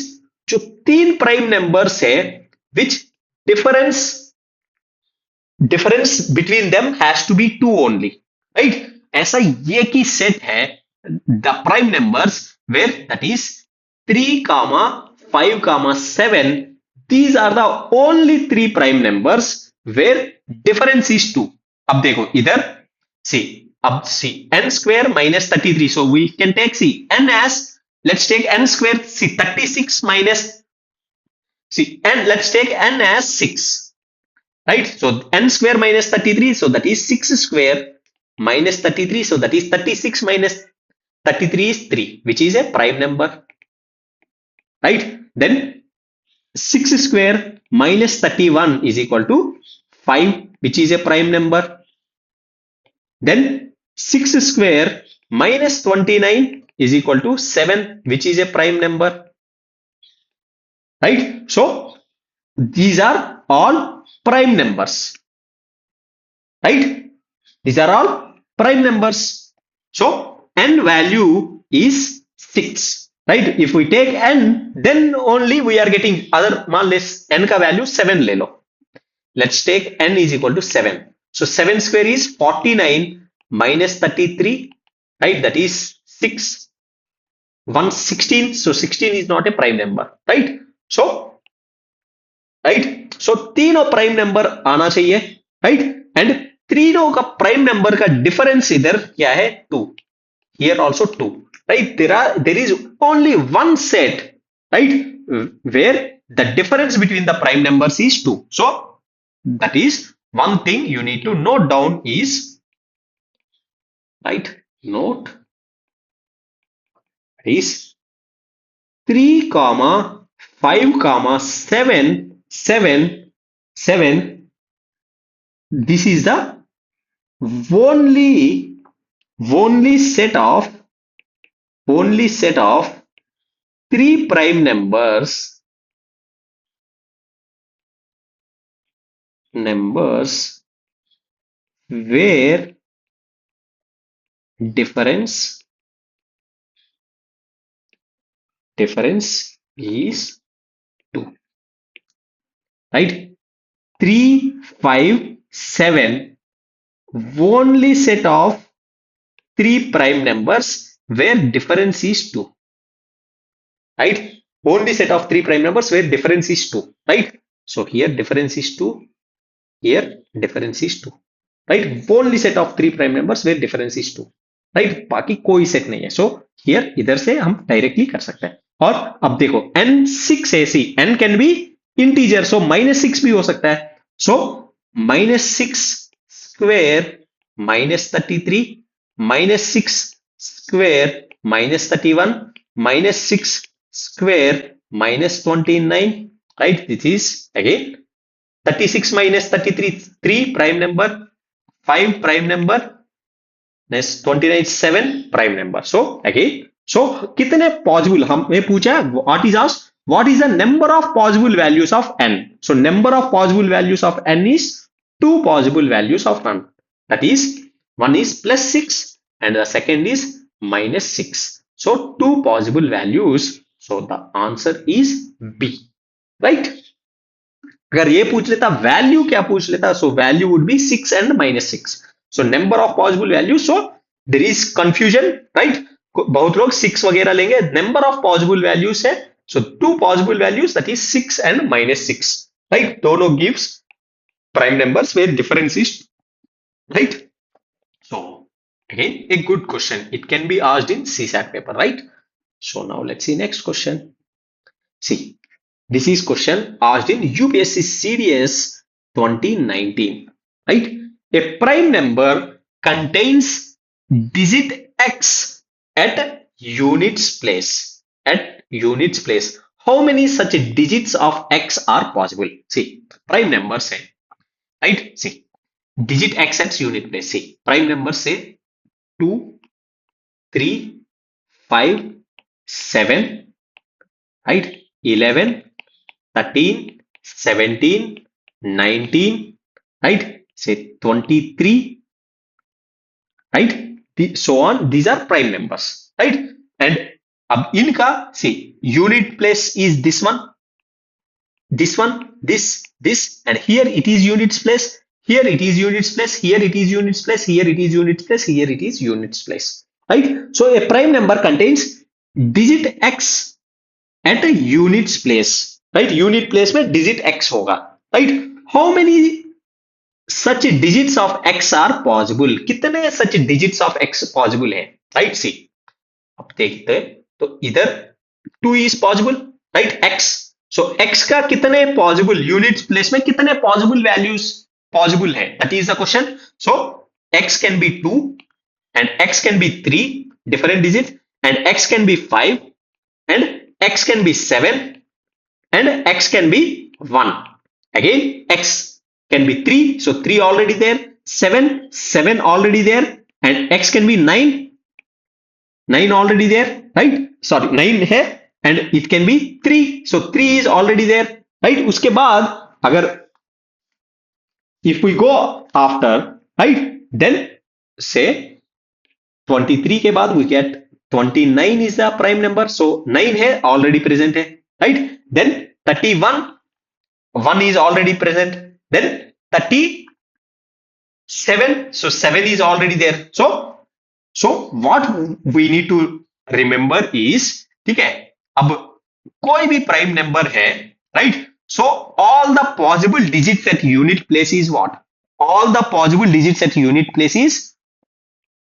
जो तीन prime numbers है which difference between them has to be 2 only, right? ऐसा ये की set है the prime numbers where that is 3 5 7 these are the only three prime numbers where difference is 2. अब देखो इधर see, अब see n square minus 33, so we can take see n as, let's take n square, see 36 minus, see n, let's take n as 6, right? So n square minus 33, so that is 6 square minus 33, so that is 36 minus 33 is 3, which is a prime number, right? Then 6 square minus 31 is equal to 5, which is a prime number. Then 6 square minus 29 is equal to 7, which is a prime number, right? So these are all prime numbers, right? These are all prime numbers. So n value is 6, right? If we take n, then only we are getting other, मान ले n का value 7 ले लो. Let's take n is equal to 7. So 7 square is 49 minus 33, right? That is 6. 1 16. So 16 is not a prime number, right? So, right? So तीनों prime number आना चाहिए, right? And तीनों का prime number का difference इधर क्या है? 2. Here also 2, right? There is only one set, right, where the difference between the prime numbers is 2. So that is one thing you need to note down is, right, note is 3 comma 5 comma 7 7 7. This is the only set of three prime numbers where difference is 2, right? 3 5 7, only set of three prime numbers where difference is 2, right? Only set of three prime numbers where difference is 2, right? So here difference is 2, here difference is 2, right? Only set of three prime numbers where difference is 2, right? बाकी कोई set नहीं है. So here इधर से हम directly कर सकते हैं. और अब देखो n 6 ऐसी, n can be integer, so -6 भी हो सकता है. So -6 square minus 33 minus 6 square minus 31 minus 6 square minus 29, right? This is again 36 minus 33, 3 prime number, 5 prime number, next 29 7 prime number. So again, so कितने possible हमें पूछा है, what is asked, what is the number of possible values of n? So number of possible values of n is 2 possible values of n. That is, one is plus 6 and the second is minus 6. So 2 possible values. So the answer is B, right? अगर ये पूछ लेता value क्या पूछ लेता, so value would be 6 and minus 6. So number of possible values, so there is confusion, right? बहुत लोग 6 वगैरह लेंगे, number of possible values है, so 2 possible values, that is 6 and minus 6, right? दोनों gives prime numbers where difference is, right? So again, a good question. It can be asked in CSAT paper, right? So now let's see next question. See, this is question asked in UPSC CDS 2019, right? A prime number contains digit x at units place. At units place, how many such digits of x are possible? See, prime number say, right? See, digit x at unit place. See, prime number say 2, 3, 5, 7, right? 11, 13, 17, 19, right? Say 23, right? So on, these are prime numbers, right? And अब इनका see, unit place is this one, this, and here it is units place, here it is units place, here it is units place, here it is units place, here it is units place, right? So a prime number contains digit x at a units place, right, unit place में digit x होगा, right. How many such digits of x are possible, कितने such digits of x possible है, right. See अब देखते हैं, तो इधर 2 is possible, right, x। So x का कितने पॉसिबल यूनिट प्लेस में कितने पॉसिबल वैल्यूज पॉसिबल है, that is the question. So x can be 2 and x can be 3 different digits, and x can be 5, and x can be 7, and x can be 1. Again x can be 3, so 3 already there, 7 already there, and x can be 9, 9 already there, right, sorry 9 है, and it can be 3, so 3 is already there, right। उसके बाद अगर if we go after, right, then say 23 के बाद we get 29 is the prime number, so 9 है already present है, right। then 31, 1 is already present, then 37, so 7 is already there, so what we need to remember is, ठीक है, अब कोई भी prime number है, right, so all the possible digits at unit place is what, all the possible digits at unit place is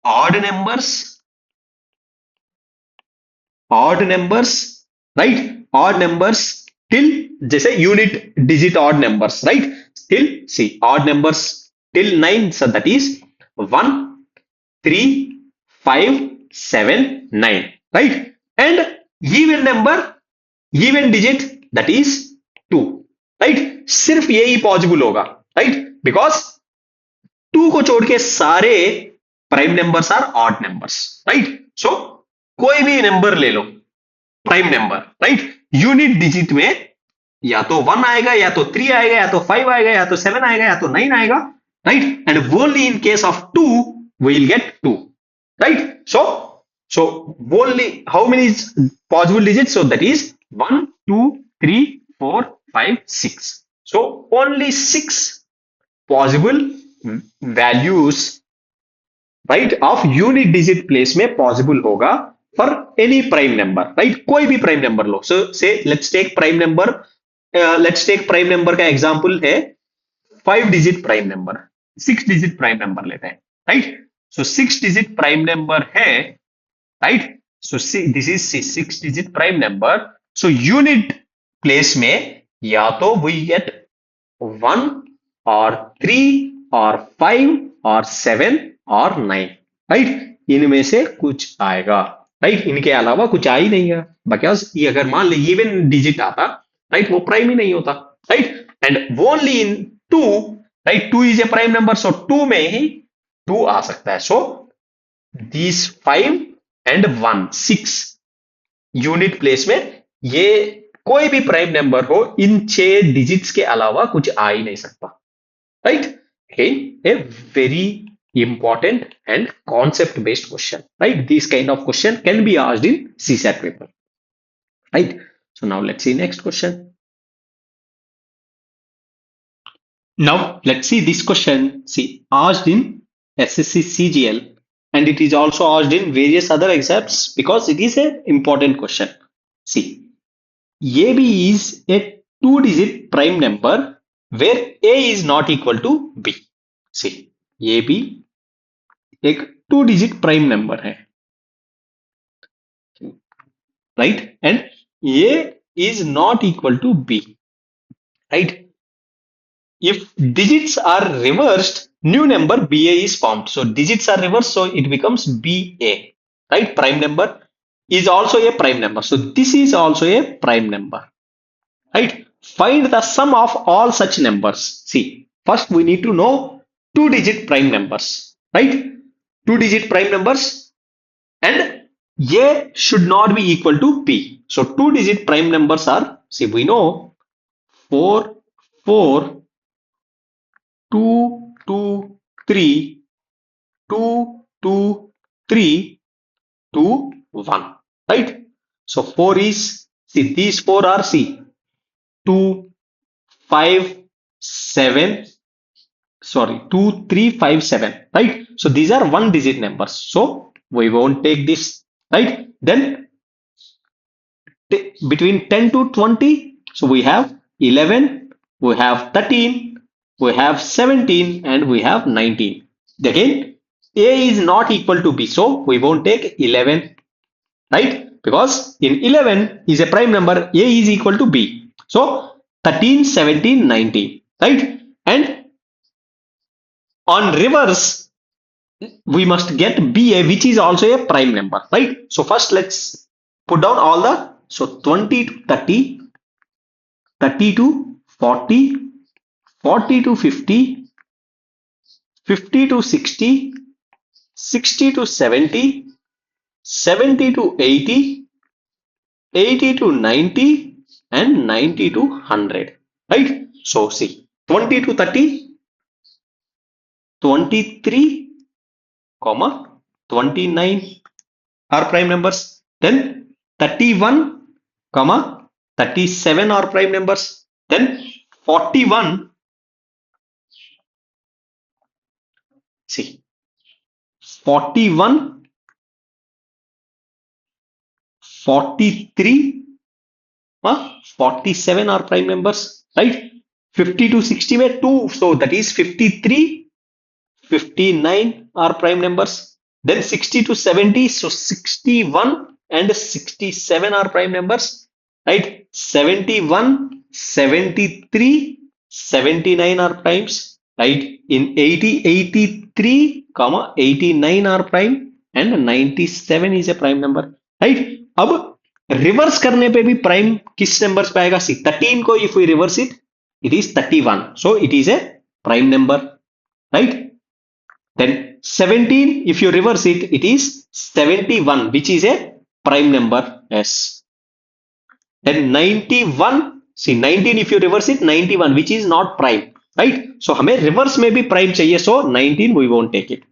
odd numbers, odd numbers, right, odd numbers till, जैसे unit digit odd numbers, right, till see odd numbers till 9, so that is 1, 3, 5, 7, 9, right, and even number, even digit, that is 2, right, सिर्फ यही possible होगा, right, because 2 को छोड़ के सारे prime numbers are odd numbers, right. So कोई भी number ले लो prime number, right, unit digit में या तो 1 आएगा, या तो 3 आएगा, या तो 5 आएगा, या तो 7 आएगा, या तो 9 आएगा, right, and only in case of 2 we will get 2, right. So only how many possible digits, so that is 1, 2, 3, 4, 5, 6, so only 6 possible values, right, of unit digit place में पॉसिबल होगा for any prime number, right, कोई भी prime number लो। So say let's take prime number, let's take prime number का example है 5 digit prime number, 6 digit prime number लेते हैं, right. सो 6 digit prime number है, right, so this is 6 digit prime number, so unit place में या तो we get 1 और 3 और 5 और 7 और 9, राइट, इनमें से कुछ आएगा, राइट, इनके अलावा कुछ आ ही नहीं है, बिकॉज ये अगर मान लीजिए इवन डिजिट आता, राइट, वो प्राइम ही नहीं होता, right, and only in 2, right, 2 is a prime number, so 2 में ही 2 आ सकता है, so this 5 and 1 6 unit place में ये कोई भी प्राइम नंबर हो, इन 6 डिजिट्स के अलावा कुछ आ ही नहीं सकता, right. A very important and concept based question, right, this kind of question can be asked in CSAT paper, right। So now let's see next question. Now let's see this question, see asked in SSC CGL, and it is also asked in various other exams because it is a important question. See, AB is a 2-digit prime number where A is not equal to B. See, AB एक 2-digit prime number है, right, and A is not equal to B, right. If digits are reversed, new number B A is formed, so digits are reverse, so it becomes B A, right. Prime number is also a prime number, so this is also a prime number, right. Find the sum of all such numbers. See first we need to know 2-digit prime numbers, right, 2-digit prime numbers, and A should not be equal to B. So 2-digit prime numbers are, see, we know 4, 4, 2, 2, 3, 2, 2, 3, 2, 1, right? So 4 is, see, these 4 are, see, 2, 5, 7, sorry, 2, 3, 5, 7, right? So these are 1-digit numbers, so we won't take this, right? Then between 10 to 20, So we have 11, we have 13, we have 17, and we have 19. Again, A is not equal to B, so we won't take 11, right? Because in 11 is a prime number, A is equal to B. So 13, 17, 19, right? And on reverse, we must get BA, which is also a prime number, right? So first let's put down all the, so 20 to 30, 30 to 40, 40 to 50, 50 to 60, 60 to 70, 70 to 80, 80 to 90, and 90 to 100, right? So see, 20 to 30, 23, comma 29 are prime numbers. Then 31, comma 37 are prime numbers. Then 41, see, 41, 43, 47 are prime numbers, right? 50 to 60 were 2, so that is 53, 59 are prime numbers. Then 60 to 70, so 61 and 67 are prime numbers, right? 71, 73, 79 are primes, right? In 80, 83, comma 89 are prime, and 97 is a prime number, right? अब reverse करने पे भी prime किस numbers पे आएगा? See 13 को if we reverse it is 31, so it is a prime number, right? Then 17, if you reverse it, it is 71, which is a prime number. Yes. Then 91, see 19, if you reverse it, 91, which is not prime, right? So हमें reverse में भी prime चाहिए, so 19 we won't take it.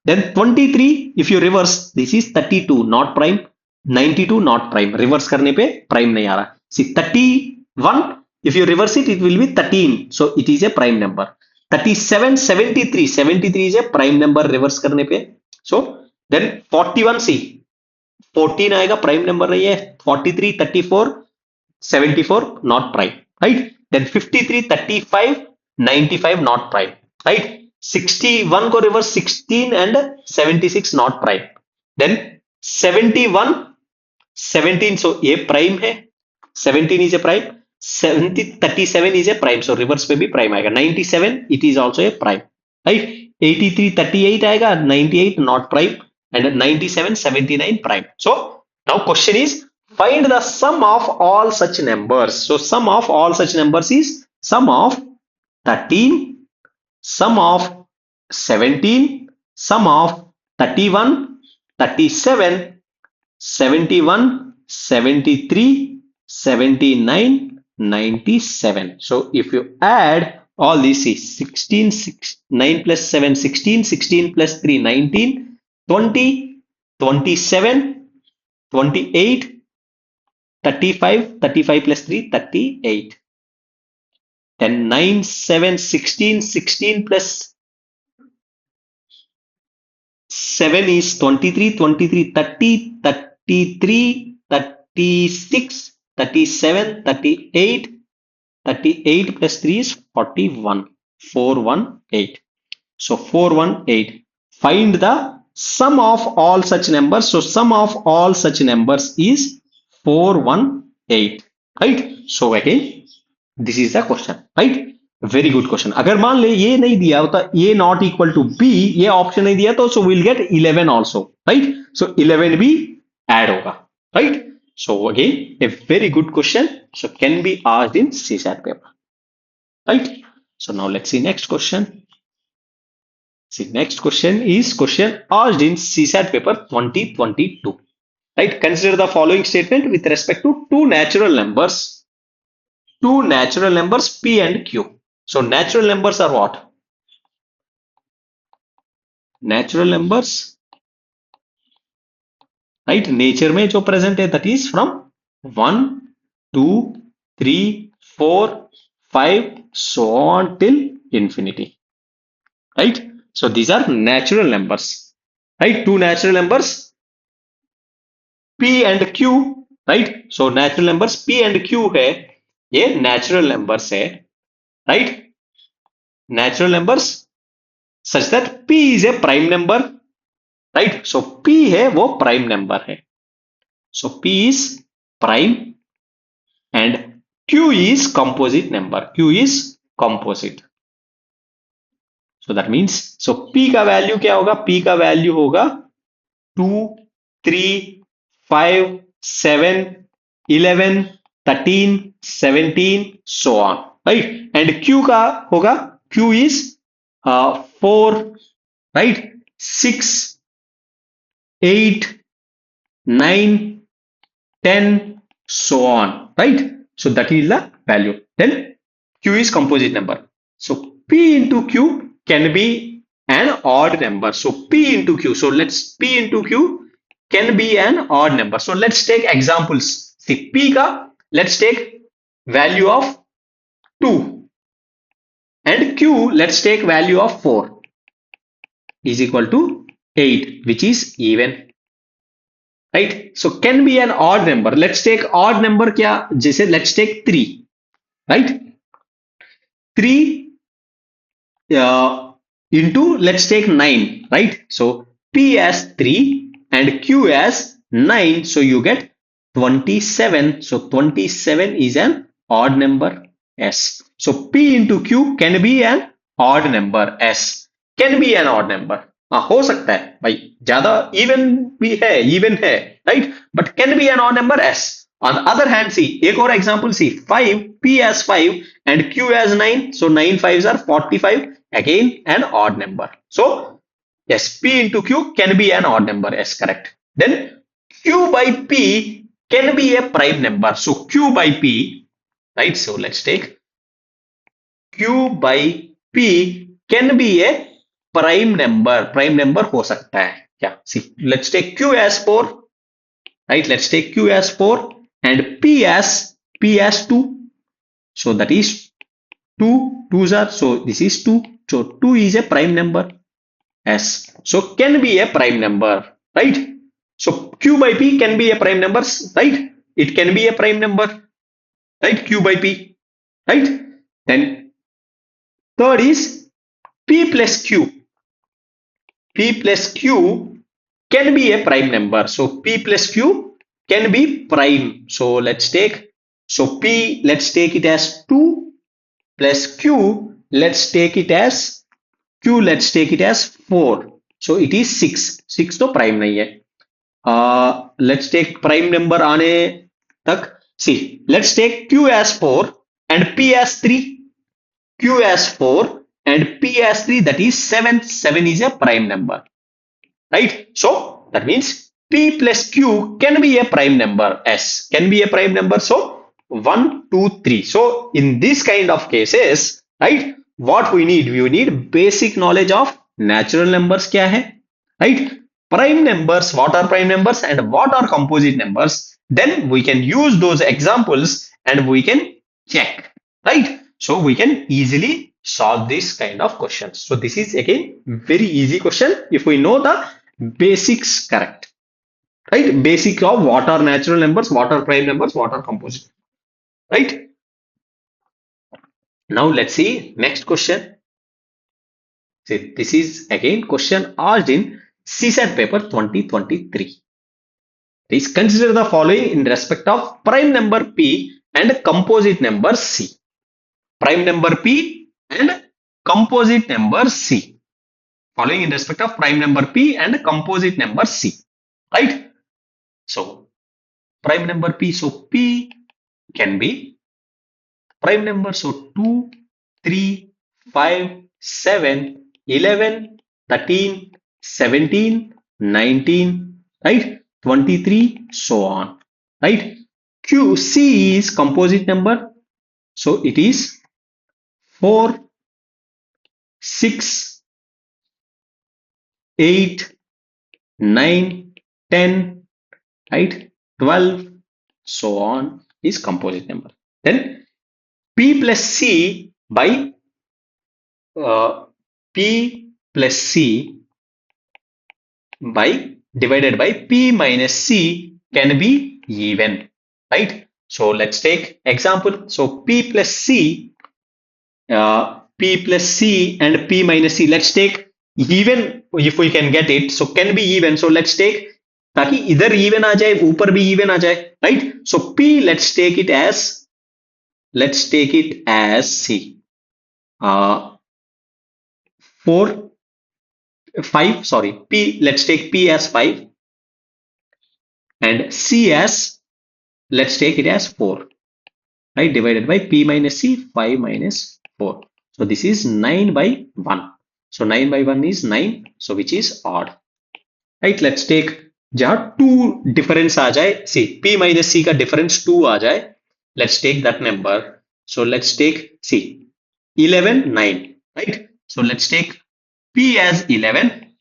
Then 23, if you reverse, this is 32, not prime. 92 not prime. Reverse करने पे prime नहीं आ रहा. See 31, if you reverse it, it will be 13, so it is a prime number. 37, 73, 73 is a prime number reverse करने पे. So then 41, see 14 आएगा, prime number नहीं है. 43, 34, 74 not prime, right? Then 53, 35, 95 not prime, right? 61 को reverse, 16 and 76 not prime. Then 71, 17, so ये prime है, 17 is a prime, 70, 37 is a prime, so reverse पे भी prime आएगा. 97, it is also a prime, right? 83, 38 आएगा, 98 not prime, and 97, 79 prime. So now question is, find the sum of all such numbers. So sum of all such numbers is sum of 13, sum of 17, sum of 31, 37, 71, 73, 79, 97. So if you add all these, see 16, 9 plus 7, 16, 16 plus 3, 19, 20, 27, 28, 35, 35 plus 3, 38. Then 9, 7, 16, 16 plus 7 is 23, 23, 30, 33, 36, 37, 38, 38 plus 3 is 41, 418. So 418. Find the sum of all such numbers. So sum of all such numbers is 418, right? So again, this is the question, right? Very good question. अगर मान ले ये नहीं दिया होता, ये not equal to B, ये option नहीं दिया, तो so will get 11 also, right? So 11 भी ऐड होगा, right? So again a very good question, so can be asked in CSAT paper, right? So now let's see next question. See, next question is question asked in CSAT paper 2022, right? Consider the following statement with respect to two natural numbers P and Q. So natural numbers are what? Natural numbers, right? Nature में जो present है, that is from 1, 2, 3, 4, 5, so on till infinity, right? So these are natural numbers, right? Two natural numbers P and Q, right? So natural numbers P and Q है. ये natural numbers है, right, natural numbers such that p is a prime number, right, so p है वो prime number है, सो p is prime and q is composite number, q is composite, so that means, so p का value क्या होगा, p का value होगा 2, 3, 5, 7, 11, 13, 17, so on, right? And Q का होगा, Q is 4, right? 6, 8, 9, 10, so on, right? So that is the value. Then Q is composite number. So P into Q can be an odd number. So P into Q. So let's P into Q can be an odd number. So let's take examples. See P ka, let's take value of 2 and Q let's take value of 4 is equal to 8, which is even. Right? So can be an odd number. Let's take odd number क्या, जैसे let's take 3, right? 3 into let's take 9, right? So P as 3 and Q as 9, so you get 27. So 27 is an odd number S. So P into Q can be an odd number S, can be an odd number. हाँ हो सकता है भाई, ज्यादा even है, right, but can be an odd number as. On the other hand, see, एक और example, see, 5, P as 5 and Q as 9, so 9 5s are 45, again an odd number. So, yes, P into Q can be an odd number, yes, correct. Then Q by P can be a prime number. So, Q by P, right, so let's take Q by P can be a prime number हो सकता है क्या, see, let's take Q as 4, right, let's take Q as 4 and P as 2, so that is 2 2s are, so this is 2, so 2 is a prime number S, so can be a prime number, right, so Q by P can be a prime number, right, it can be a prime number, right, Q by P, right. Then third is P plus Q, P plus Q can be a prime number, so P plus Q can be prime. So let's take, so P let's take it as 2 plus Q let's take it as 4, so it is 6 तो prime नहीं है. Let's take prime number आने तक, see, let's take Q as 4 and P as 3, Q as 4 and P as 3, that is 7 is a prime number, right, so that means P plus Q can be a prime number, S can be a prime number. So 1, 2, 3. So in this kind of cases, right, what we need basic knowledge of natural numbers क्या है, right, prime numbers, what are prime numbers and what are composite numbers, then we can use those examples and we can check, right, so we can easily solve this kind of questions. So this is again very easy question if we know the basics correct, right, basic of what are natural numbers, what are prime numbers, what are composite, right. Now let's see next question. See, this is again question asked in CSAT paper 2023. Please consider the following in respect of prime number P and composite number C. Prime number P and composite number C. Following in respect of prime number P and composite number C, right. So prime number P, so P can be prime number, so 2, 3, 5, 7, 11, 13, 17, 19, right, 23, so on, right. Q, C is composite number, so it is 4, 6, 8, 9, 10, right, 12, so on is composite number. Then P plus C by P plus C by divided by P minus C can be even, right. So let's take example. So P plus C, P plus C and P minus C. Let's take even if we can get it. So can be even. So let's take ताकि इधर even आ जाए ऊपर भी even आ जाए, right? So P, let's take it as C, 4 5, sorry, P, let's take P as 5 and C as, let's take it as 4, right? Divided by P minus C, 5 minus 4. So this is 9 by 1. So 9 by 1 is 9, so which is odd, right? Let's take जहाँ 2 difference आ जाए, see P minus C का difference 2 आ जाए, let's take that number. So let's take, see 11 9, right? So let's take P as 11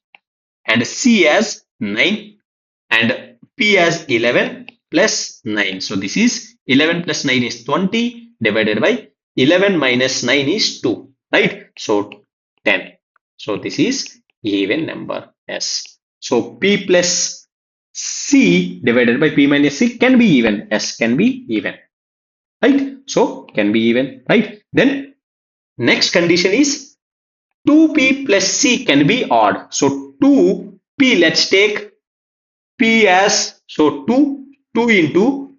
and C as 9 and P as 11 plus 9. So this is 11 plus 9 is 20 divided by 11 minus 9 is 2, right? So 10. So this is even number S. So P plus C divided by P minus C can be even. S can be even, right? So can be even, right? Then next condition is 2P plus C can be odd. So 2P, let's take P as, so 2 into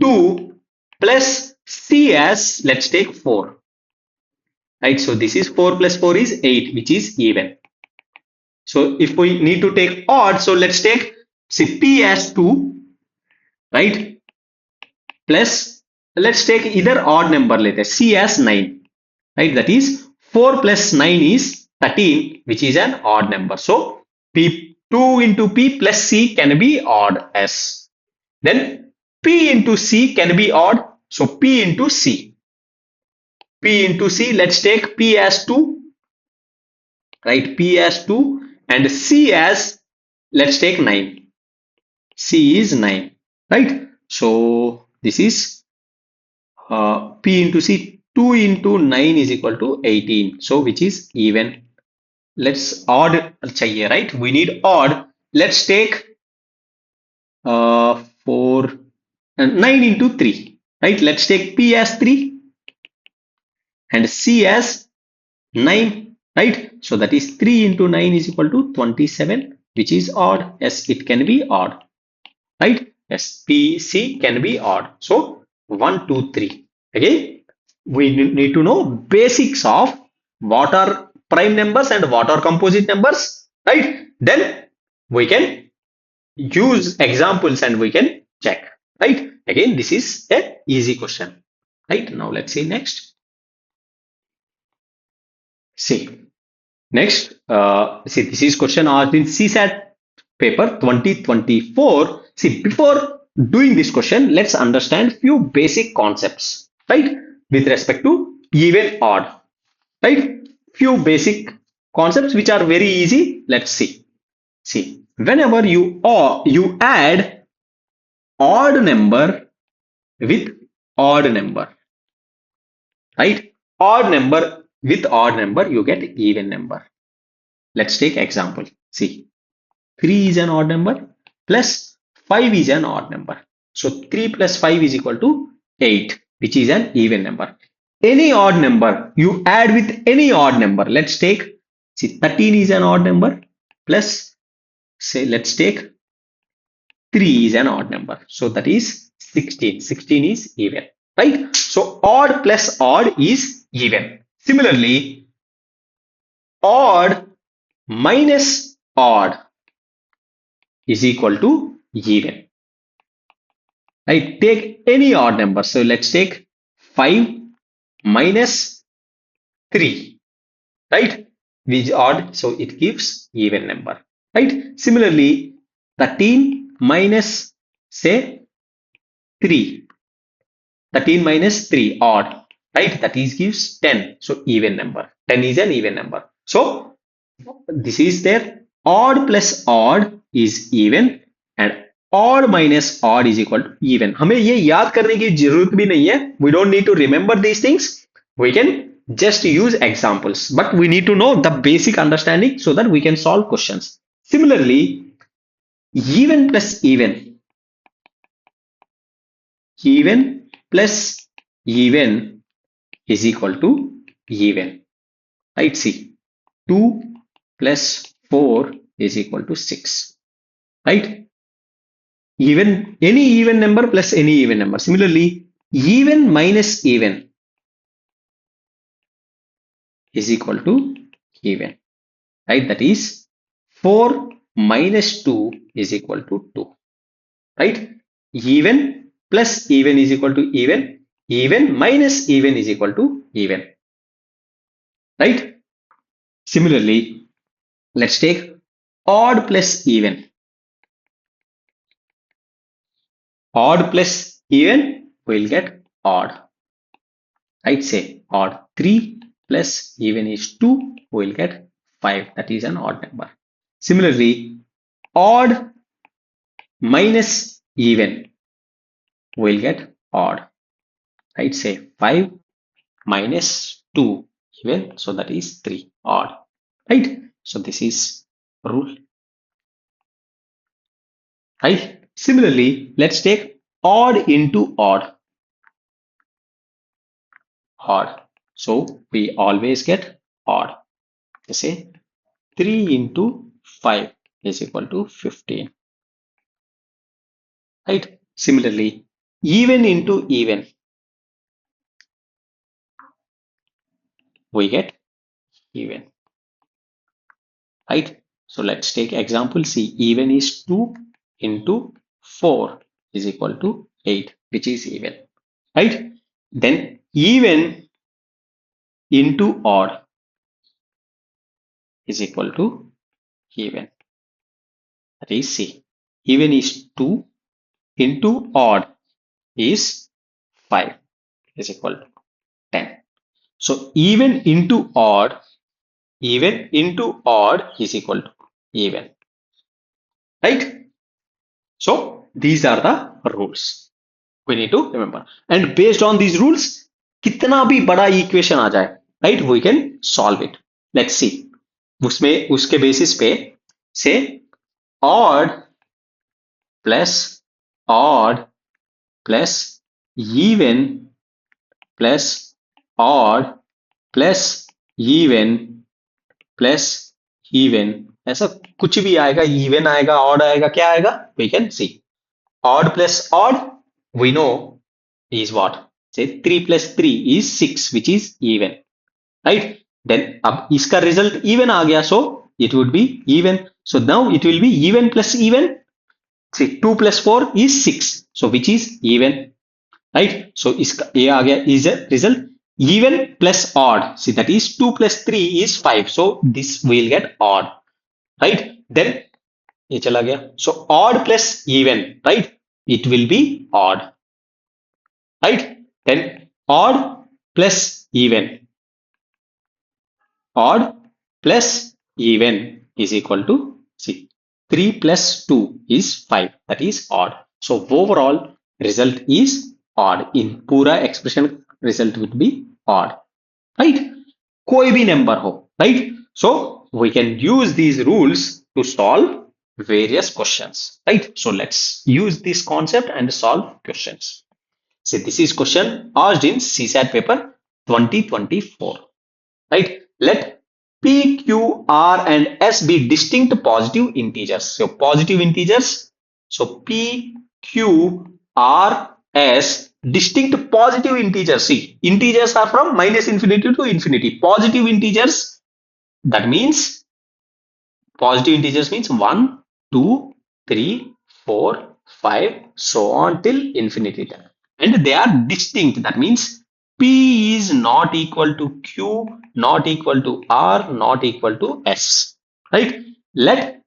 2 plus C as, let's take 4, right? So this is 4 plus 4 is 8, which is even. So if we need to take odd, so let's take, see P as 2, right? Plus, let's take either odd number later, C as 9, right? That is 4 plus 9 is 13, which is an odd number. So P, 2 into P plus C can be odd as. Then P into C can be odd. So P into C. P into C, let's take P as 2, right? P as 2 and C as, let's take 9. C is 9, right? So this is P into C, 2 into 9 is equal to 18. So which is even. Let's odd chahiye, right? We need odd. Let's take 4 and 9 into 3, right? Let's take P as 3 and C as 9, right? So that is 3 into 9 is equal to 27, which is odd. Yes, it can be odd, right? Yes, P, C can be odd. So 1, 2, 3. Again, we need to know basics of what are prime numbers and what are composite numbers, right? Then we can use examples and we can check, right? Again, this is a easy question, right? Now let's see next. See next, see this is question asked in CSAT paper 2024. See, before doing this question, let's understand few basic concepts, right? With respect to even odd, right? Few basic concepts which are very easy. Let's see. See, whenever you add odd number with odd number, right? Odd number with odd number, you get even number. Let's take example. See, 3 is an odd number plus 5 is an odd number. So 3 plus 5 is equal to 8, which is an even number. Any odd number you add with any odd number. Let's take, see, 13 is an odd number plus, say, let's take 3 is an odd number. So that is 16. 16 is even, right? So odd plus odd is even. Similarly, odd minus odd is equal to even, right? Take any odd number. So let's take 5 minus 3, right? Which is odd, so it gives even number, right? Similarly, 13 minus, say, 3, 13 minus 3 odd, right? That is gives 10, so even number. 10 is an even number. So this is there. Odd plus odd is even and odd minus odd is equal to even. हमें ये याद करने की जरूरत भी नहीं है. We don't need to remember these things. We can just use examples, but we need to know the basic understanding so that we can solve questions. Similarly, even plus even plus even is equal to even. Right? See, 2 plus 4 is equal to 6. Right? Even any even number plus any even number. Similarly, even minus even is equal to even. Right? That is 4 minus 2 is equal to 2. Right? Even plus even is equal to even. Even minus even is equal to even. Right? Similarly, let's take odd plus even. Odd plus even will get odd. Right? Say odd. 3 plus even is 2 will get 5. That is an odd number. Similarly, odd minus even will get odd. Right? Say 5 minus 2 even. So that is 3 odd. Right? So this is rule. Right? Similarly, let's take odd into odd. Odd. So we always get odd. Let's say 3 into 5 is equal to 15. Right? Similarly, even into even, we get even. Right? So let's take example. See, even is 2 into 4 is equal to 8, which is even. Right? Then even into odd is equal to even. That is C. Even is 2 into odd is 5 is equal to 10. So even into odd is equal to even. Right? So these are the rules we need to remember. And based on these rules, कितना भी बड़ा equation आ जाए, right? We can solve it. Let's see. उसमें उसके basis पे say odd plus odd plus even plus odd plus even plus even, ऐसा कुछ भी आएगा, even आएगा, odd आएगा, क्या आएगा, we can see. Odd plus odd we know is what, say 3 plus 3 is 6, which is even. Right? Then अब इसका result even आ गया, so it would be even. So now it will be even plus even. See, 2 plus 4 is 6, so which is even. Right? So इसका ये आ गया is a result. Even plus odd, see that is 2 plus 3 is 5, so this will get odd. Right? Then ये चला गया, so odd plus even, right, it will be odd. Right? Then odd plus even, odd plus even is equal to, see, 3 plus 2 is 5, that is odd. So overall result is odd. In पूरा expression result would be odd. Right? कोई भी number हो. Right? So we can use these rules to solve various questions. Right? So let's use this concept and solve questions. So this is question asked in CSAT paper 2024. Right? Let P, Q, R and S be distinct positive integers. So positive integers. So P, Q, R, S, distinct positive integers. See, integers are from minus infinity to infinity. Positive integers, that means positive integers means 1, 2, 3, 4, 5, so on till infinity. And they are distinct. That means P is not equal to Q, not equal to R, not equal to S. Right? Let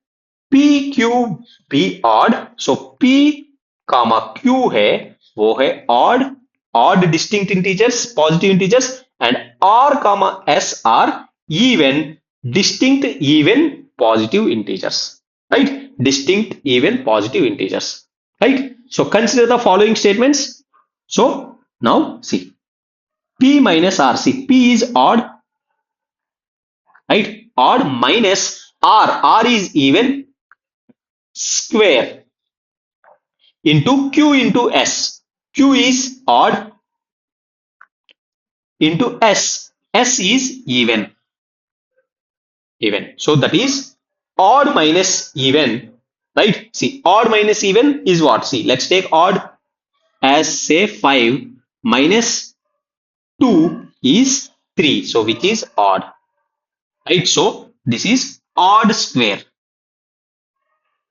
P Q be odd. So P comma Q है वो है odd distinct integers, positive integers, and R comma S are even distinct even positive integers. Right? Distinct even positive integers. Right? So consider the following statements. So now see, P minus R. See, P is odd, right? Odd minus R. R is even, square into Q into S. Q is odd, into S. S is even. Even. So that is odd minus even. Right? See, odd minus even is what? See, let's take odd as say 5 minus 2 is 3. So which is odd. Right? So this is odd square.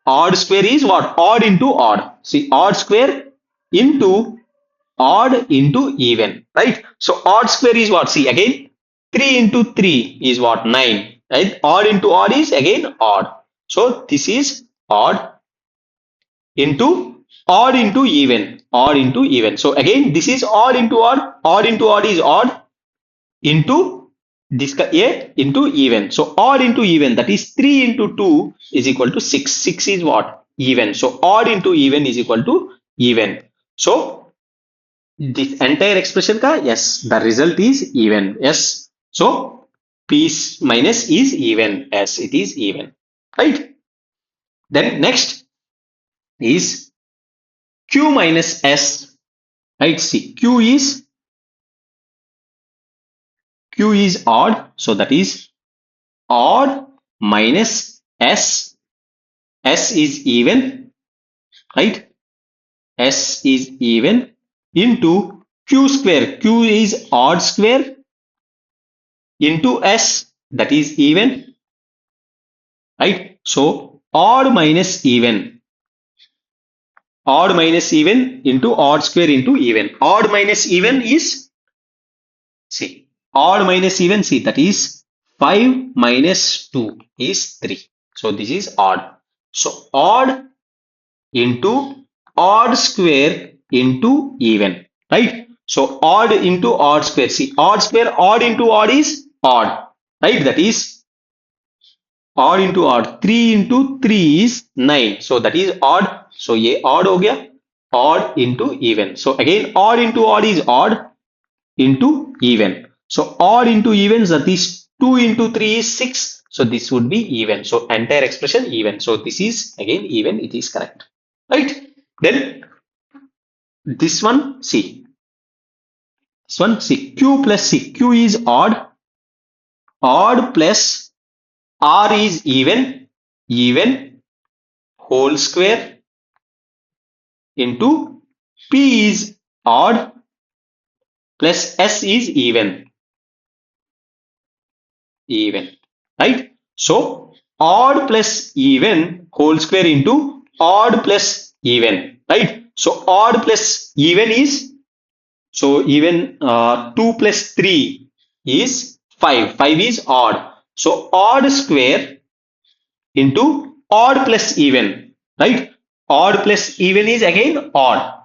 Odd square is what? Odd into odd. See, odd square into odd into even. Right? So odd square is what? See, again, 3 into 3 is what? 9. Right? Odd into odd is again odd. So this is odd into odd into even. Odd into even. So again, this is odd into odd. Odd into odd is odd into this a into even. So odd into even, that is 3 into 2 is equal to 6. 6 is what? Even. So odd into even is equal to even. So this entire expression ka, yes, the result is even. Yes. So p minus is even. Yes, it is even. Right. Then next is q minus s. Right. See, q is odd. So that is odd minus s. S is even, right? S is even into q square. Q is odd square into s, that is even, right? So odd minus even. Odd minus even into odd square into even. Odd minus even is, see, odd minus even, see, that is 5 minus 2 is 3. So this is odd. So odd into odd square into even, right? So odd into odd square. See, odd square, odd into odd is odd, right? That is odd into odd. 3 into 3 is 9. So that is odd. So ye odd ho gaya. Odd into even. So again, odd into odd is odd into even. So odd into even, that is 2 into 3 is 6. So this would be even. So entire expression even. So this is again even. It is correct, right? Then this one, see, this one, see, q plus c. Q is odd. Odd plus r is even. Even whole square into p is odd plus s is even. Even, right? So odd plus even whole square into odd plus even, right? So odd plus even is, so even 2 plus 3 is 5. 5 is odd. So odd square into odd plus even, right? Odd plus even is again odd,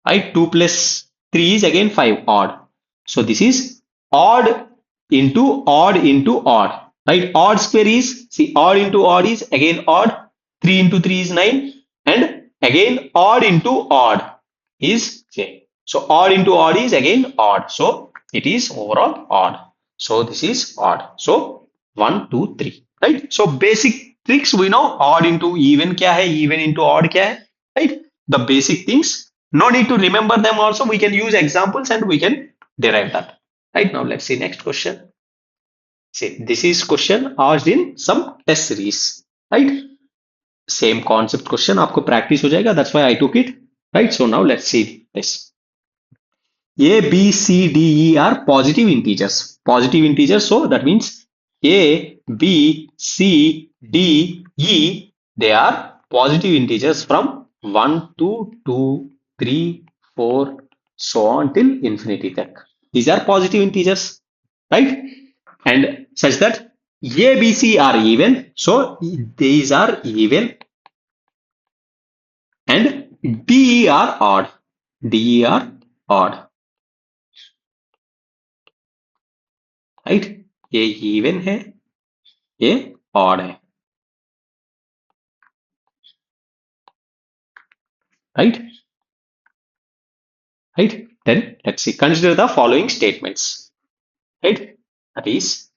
right? 2 plus 3 is again 5, odd. So this is odd into odd, right? Odd square is, see, odd into odd is again odd. 3 into 3 is 9, and again odd into odd is say. So odd into odd is again odd. So it is overall odd. So this is odd. So 1, 2, 3, right? So basic tricks we know. Odd into even kya hai, even into odd kya hai, right? The basic things. No need to remember them also. We can use examples and we can derive that. Right, now let's see next question. See, this is question asked in some test series. Right? Same concept question. आपको practice हो जाएगा. That's why I took it. Right? So now let's see this. A, B, C, D, E are positive integers. Positive integers. So that means A, B, C, D, E, they are positive integers from 1 to 2, 3, 4, so on till infinity tech. These are positive integers, right? And such that A, B, C are even. So these are even. And D, E are odd. D, E are odd. Right, ये even है, ये odd है, right? Right? Then let's see, consider the following statements, right? That is,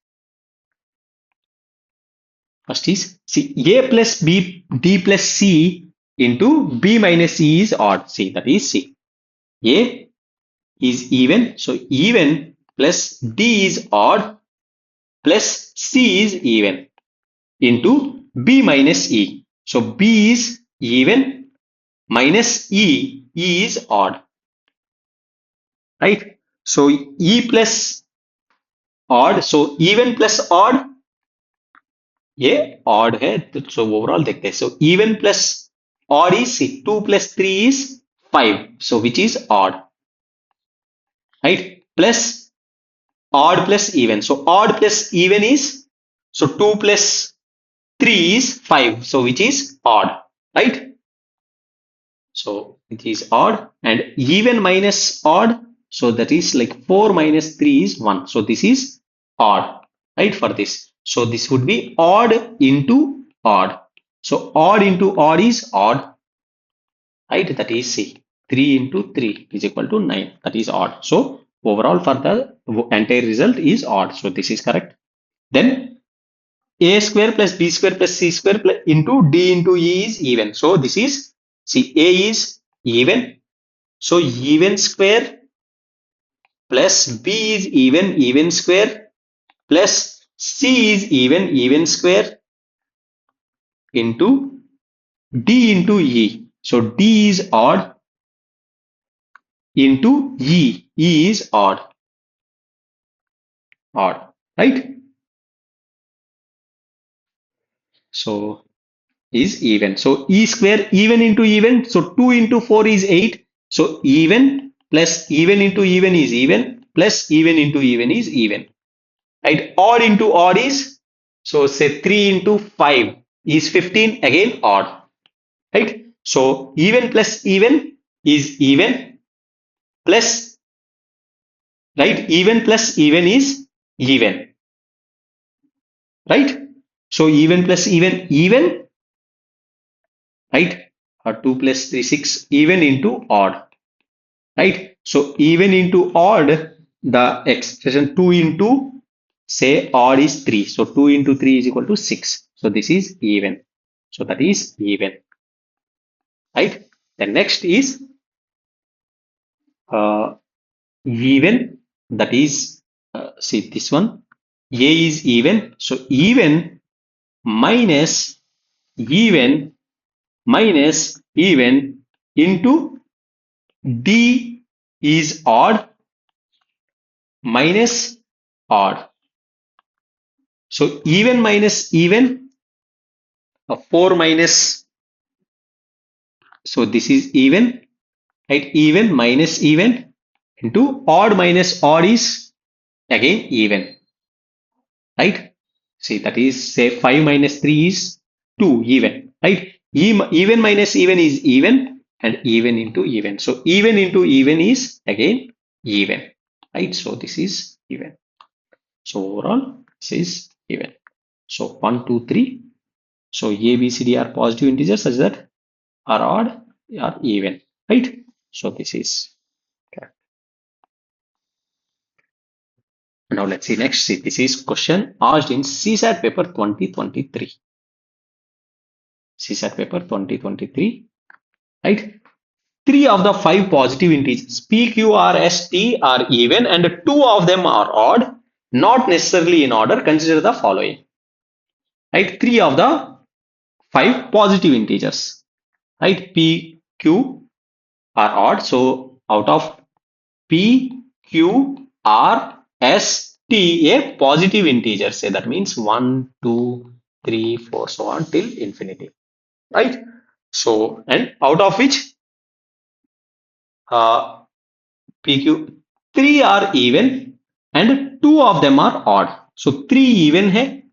first is, see, a plus b, d plus c into b minus c is odd. See, that is, see, a is even. So even plus D is odd plus C is even into B minus E. So B is even minus E is odd, right? So E plus odd, so even plus odd, ये odd है, so overall देखते हैं. So even plus odd is 2 plus 3 is 5, so which is odd, right? Plus odd plus even, so odd plus even is, so 2 plus 3 is 5, so which is odd, right? So it is odd, and even minus odd, so that is like 4 minus 3 is 1, so this is odd, right? For this, so this would be odd into odd, so odd into odd is odd, right? That is C, 3 into 3 is equal to 9, that is odd. So overall for the entire result is odd, so this is correct. Then a square plus b square plus c square plus into d into e is even. So this is, see, a is even, so even square plus b is even square plus c is even square into d into e. So d is odd into e is odd, right? So is even. So e square even into even. So 2 into 4 is 8. So even plus even into even is even plus even into even is even. Right? Odd into odd is, so say 3 into 5 is 15, again odd. Right? So even plus even is even plus, right? Even plus even is even. Right? So even plus even, right? Or 2 plus 3, 6, even into odd, right? So even into odd, the expression 2 into, say, odd is 3. So 2 into 3 is equal to 6. So this is even. So that is even, right? The next is uh, even, that is, see this one, A is even. So even minus even minus even into D is odd minus odd. So even minus even, 4 minus, so this is even, right? Even minus even into odd minus odd is again even, right? See, that is, say, 5 minus 3 is 2, even, right? Even minus even is even, and even into even. So even into even is again even, right? So this is even. So overall, this is even. So 1, 2, 3. So A, B, C, D are positive integers such that are odd or even, right? So this is correct. Now let's see next. See, this is question asked in CSAT paper 2023. CSAT paper 2023, right? 3 of the 5 positive integers P, Q, R, S, T are even and 2 of them are odd, not necessarily in order. Consider the following, right? 3 of the 5 positive integers, right? P, Q are odd. So out of P, Q, R, S, T, a positive integer, say that means 1, 2, 3, 4, so on till infinity, right? So, and out of which uh, PQ, 3 are even and 2 of them are odd. So 3 even hai,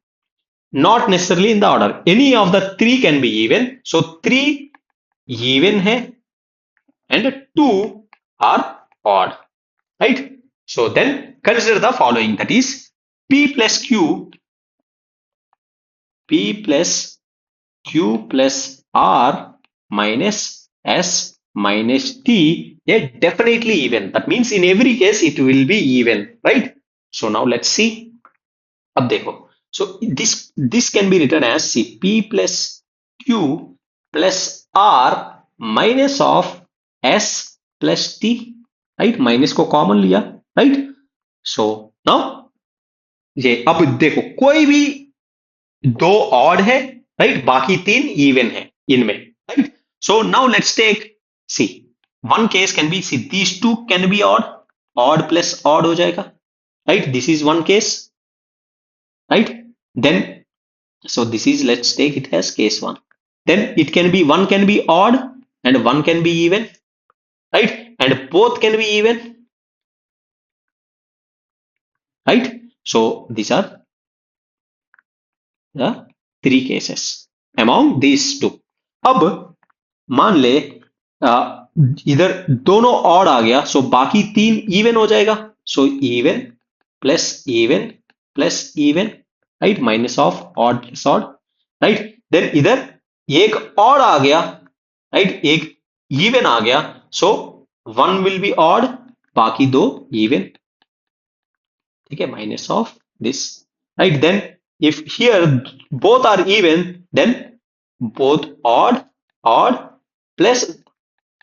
not necessarily in the order. Any of the 3 can be even. So 3 even hai and 2 are odd, right? So then consider the following, that is P plus Q, P plus Q plus R minus S minus T, yeah, definitely even. That means in every case it will be even, right? So now let's see. Ab dekho. So this can be written as, see, P plus Q plus R minus of S plus T. Right, minus को common लिया, right. So now ये अब देखो कोई भी दो odd है, right, बाकी तीन इवन है इनमें, right. So now let's take see one case can be see these two can be odd, odd plus odd हो जाएगा, right, this is one case, right. Then so this is, let's take it as case one. Then it can be one can be odd and one can be even, right, and both can be even, right. So these are the three cases among these two. अब मान ले इधर दोनों odd आ गया, सो बाकी तीन even हो जाएगा, so even plus even, right, minus of odd plus odd, right. Then इधर एक ऑड आ गया, राइट, एक इवन आ गया, so one will be odd, बाकी दो इवन, ठीक है, minus of this, right. Then if here both are even, then both odd plus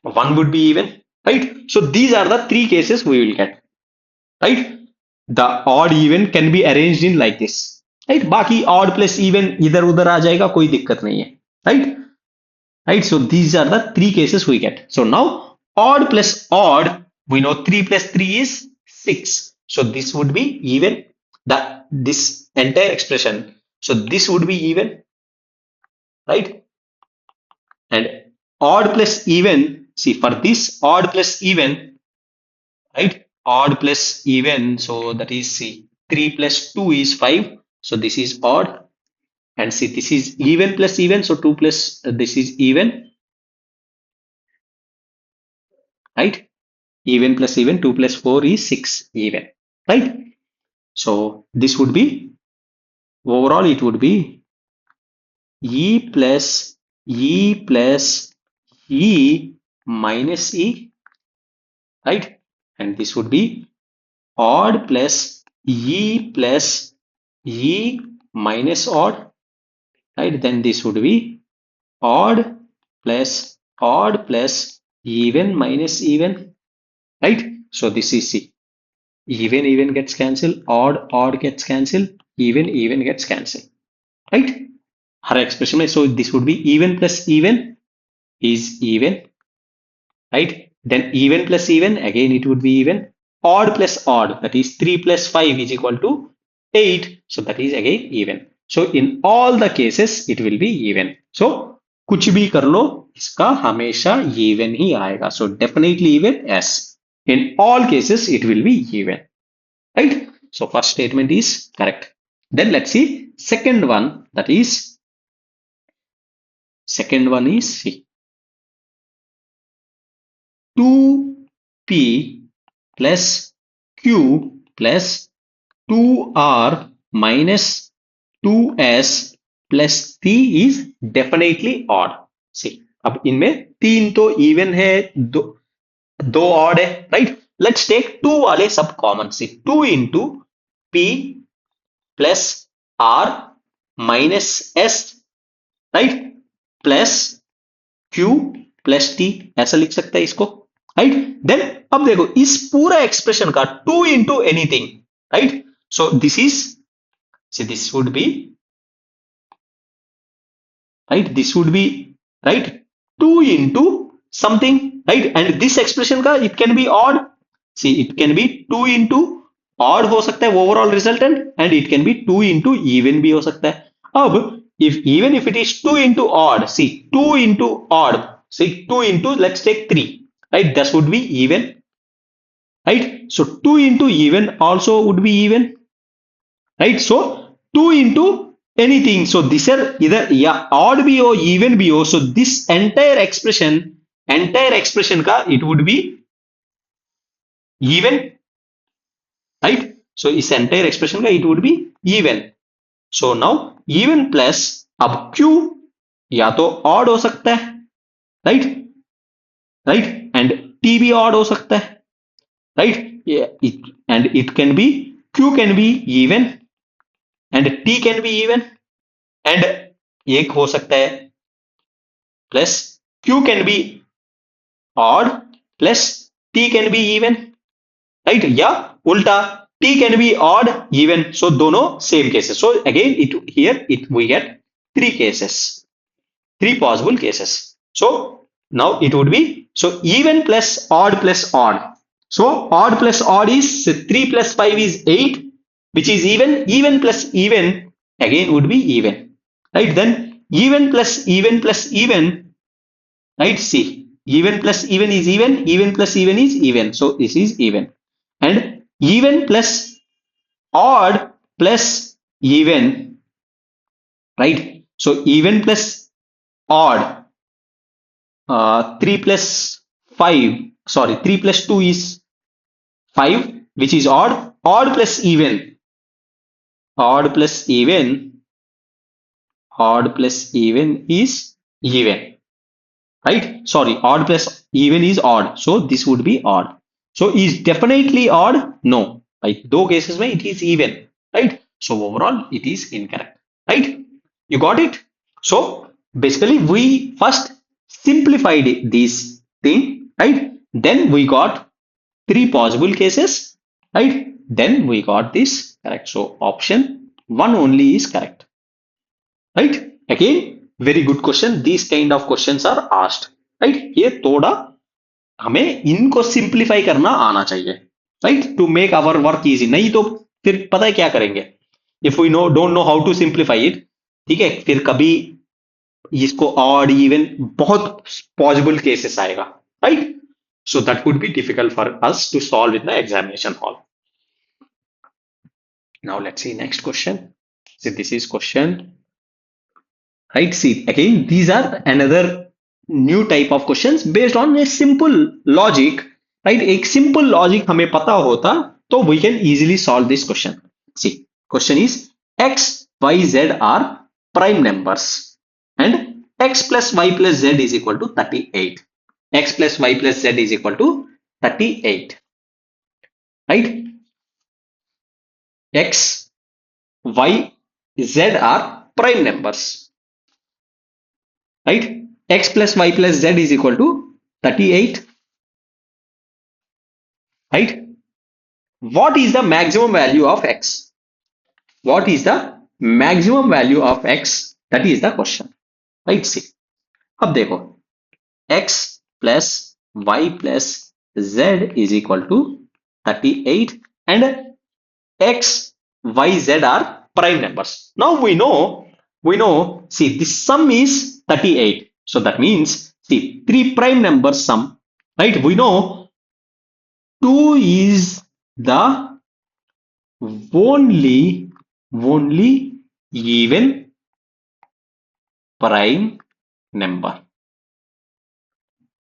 one would be even, right. So these are the three cases we will get, right. The odd even can be arranged in like this, right, बाकी odd plus even इधर उधर आ जाएगा, कोई दिक्कत नहीं है, right, right. So these are the three cases we get. So now odd plus odd, we know 3 plus 3 is 6, so this would be even, this entire expression, so this would be even, right. And odd plus even, see for this odd plus even, right, odd plus even, so that is, see, 3 plus 2 is 5, so this is odd, and see this is even plus even, so 2 plus this is even, right, even plus even, 2 plus 4 is 6 even, right. So this would be, overall it would be e plus e minus e, right, and this would be odd plus e minus odd, right. Then this would be odd plus even minus even, right. So this is, see, even gets cancelled, odd gets cancelled, even gets cancelled, right, her expression में. So this would be even plus even is even, right. Then even plus even, again it would be even, odd plus odd, that is 3 plus 5 is equal to 8, so that is again even. So in all the cases it will be even. So कुछ भी कर लो, इसका हमेशा even ही आएगा, so definitely even, yes, in all cases it will be even, right. So first statement is correct. Then let's see second one, that is, second one is, see, 2p plus q plus 2r minus 2s plus 3 is definitely odd. See, अब इनमें तीन तो even है, दो odd है, right. Let's take to वाले सब common, सी 2 into p plus r minus s, right, plus q plus t, ऐसा लिख सकता है इसको, राइट. देन अब देखो इस पूरा एक्सप्रेशन का 2 into anything, right. So this is, see this would be, right, this would be, right, 2 into something, right, and this expression का it can be odd, see it can be 2 into odd हो सकता है overall resultant, and it can be 2 into even भी हो सकता है. अब if even if it is 2 into odd, see 2 into odd, see 2 into, let's take 3, right, that would be even, right. So 2 into even also would be even, right. So 2 into anything, so this are either, yeah, odd भी हो even भी हो, so this entire expression का it would be even, right. So इस entire expression का it would be even. So now even plus, अब q या तो odd हो सकता है, right, right, and t भी odd हो सकता है, right, yeah, and it can be, q can be even and t can be even, and एक हो सकता है plus q can be odd plus t can be even, right? या उल्टा t can be odd even. So दोनों same cases. So again it we get three cases, three possible cases. So now it would be, so even plus odd plus odd. So odd plus odd is 3 plus 5 is 8, which is even. Even plus even again would be even, right? Then even plus even, right? See, even plus even is even, even plus even is even. So this is even. And even plus odd plus even, right? So even plus odd, 3 plus 5, sorry, 3 plus 2 is 5, which is odd. Odd plus even, odd plus even, odd plus even is even, right? Sorry, odd plus even is odd. So this would be odd. So is definitely odd? No. Like दो cases में it is even, right? So overall it is incorrect, right? You got it? So basically we first simplified this thing, right? Then we got three possible cases, right? Then we got this correct. So option one only is correct, right? Again, very good question. These kind of questions are asked, right? ये थोड़ा हमें इनको simplify करना आना चाहिए, right, to make our work easy. नहीं तो फिर पता है क्या करेंगे, if we no don't know how to simplify it, ठीक है, फिर कभी इसको ऑड इवन बहुत पॉसिबल केसेस आएगा, right? So that would be difficult for us to solve in the examination hall. Now let's see next question. So this is question, right? See, again these are another new type of questions based on a simple logic, right? एक simple logic हमें पता होता तो we can easily solve this question. See, question is x, y, z are prime numbers and x plus y plus z is equal to 38. X plus y plus z is equal to 38, right? X, y, z are prime numbers, right? X plus y plus z is equal to 38, right? What is the maximum value of x? What is the maximum value of x? That is the question, right? See, अब देखो x plus y plus z is equal to 38 and x, y, z are prime numbers. Now we know, see, this sum is 38. So that means, see, three prime numbers sum, right? We know 2 is the only even prime number,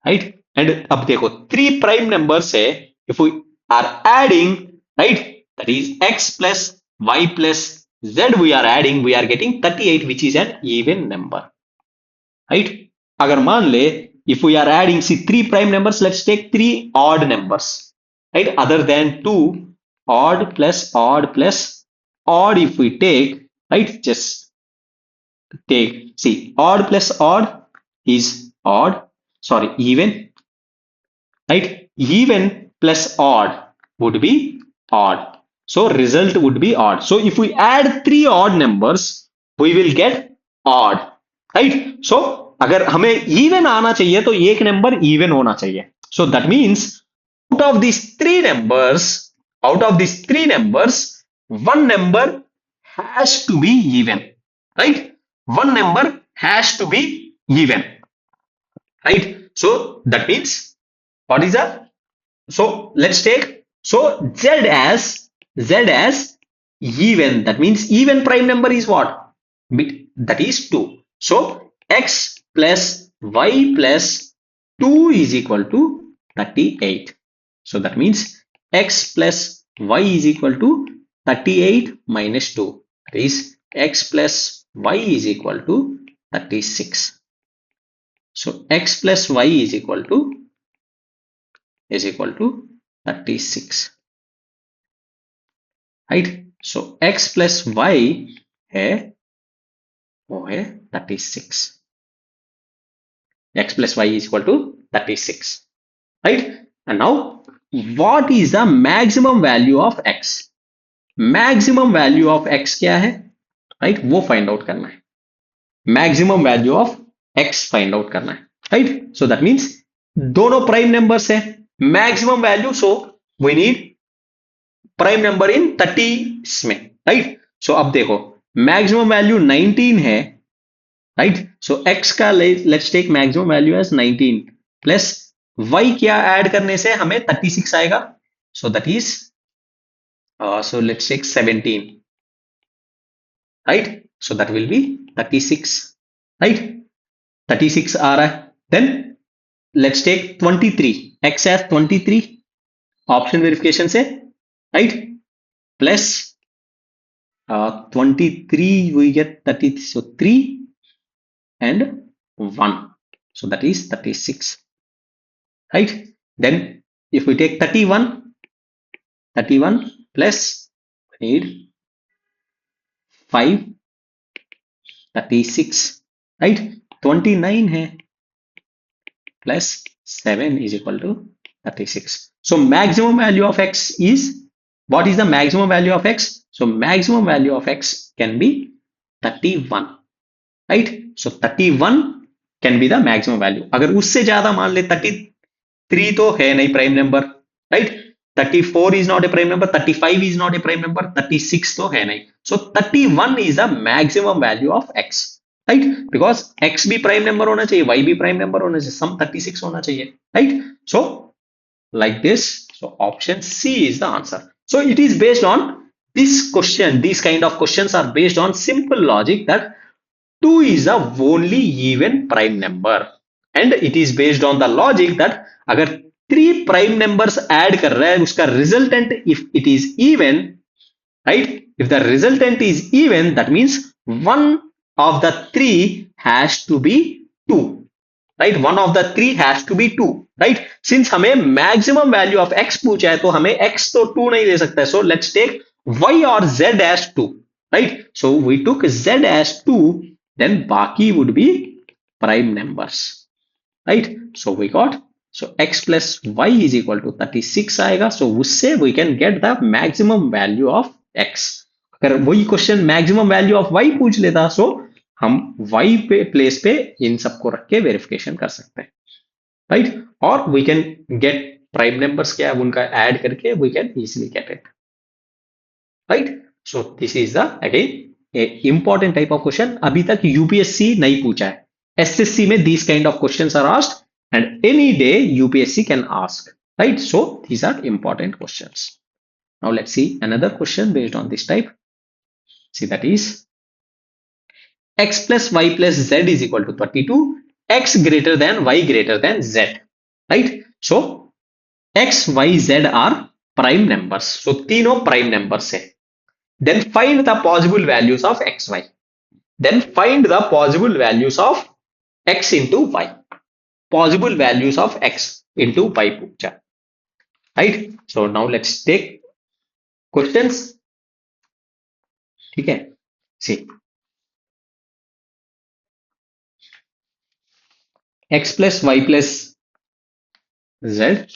right? And अब देखो three prime numbers है, if we are adding, right, that is x plus y plus z we are adding, we are getting 38, which is an even number, right? अगर मान ले, if we are adding, see, three prime numbers, let's take three odd numbers, right, other than 2, odd plus odd plus odd, if we take, right, just take, see, odd plus odd is odd, sorry, even, right? Even plus odd would be odd. So result would be odd. So if we add three odd numbers, we will get odd, right? So अगर हमें even आना चाहिए तो एक number even होना चाहिए. So that means out of these three numbers, one number has to be even, right? One number has to be even, right? So that means what is that? So let's take, so z as even. That means even prime number is what? That is 2. So x plus y plus 2 is equal to 38. So that means x plus y is equal to 38 minus 2. That is x plus y is equal to 36. So x plus y is equal to 36, right? So x plus y है वो है 36. X plus y is equal to 36, right? And now, what is the maximum value of x? Maximum value of x क्या है? Right? वो find out करना है. Maximum value of x find out करना है. Right? So that means दोनों prime numbers है. Maximum value, so we need prime number in 30 में. Right? So अब देखो, maximum value 19 है. Right? So x का let's take maximum value as 19 plus y क्या ऐड करने से हमें 36 आएगा. So that is so let's take 17. Right? So that will be 36. Right? 36 आ रहा है. Then let's take 23. X as 23. Option verification से. Right? Plus 23 we get 30. So 3 and 1. So that is 36. Right? Then if we take 31 plus we need 5 36. Right? 29 है plus 7 is equal to 36. So maximum value of x is, what is the maximum value of x? So maximum value of x can be 31. Right? So 31 can be the maximum value. अगर उससे ज्यादा मान ले 33 तो है नहीं prime number. Right? 34 is not a prime number, 35 is not a prime number, 36 तो है नहीं. So 31 is the maximum value of x. Right? Because x भी prime number होना चाहिए, y भी prime number होना चाहिए, sum 36 होना चाहिए. Right? So like this, so option C is the answer. So it is based on this question. These kind of questions are based on simple logic that 2 is the only even prime number, and it is based on the logic that अगर 3 prime numbers add कर रहा है उसका resultant if it is even, right? If the resultant is even, that means one of the 3 has to be 2. Right? One of the 3 has to be 2. Right? Since हमें maximum value of x पूछा है तो हमें x तो 2 नहीं ले सकता है. So let's take y or z as 2. Right? So we took z as 2. Then बाकी would be prime numbers. Right? So we got, so x plus y is equal to 36 आएगा. So उससे we can get the maximum value of x. अगर वही question maximum value of y पूछ लेता सो हम y पे place पे इन सबको रख के वेरिफिकेशन कर सकते हैं. राइट? और we can get prime numbers क्या है उनका ऐड करके we can easily get it. Right? So this is the again important type of question. अभी तक यूपीएससी नहीं पूछा है. एसएससी में these kind of questions are asked and any day UPSC can ask. Right? So these are important questions. Now let's see another question based on this type. See, that is x plus y plus z is equal to 32, x greater than y greater than z. Right? So x, y, z are prime numbers. So तीनों prime numbers है. Then find the possible values of x, y. Then find the possible values of x into y. Possible values of x into y पूछा. Right? So now let's take questions. ठीक है? See, x plus y plus z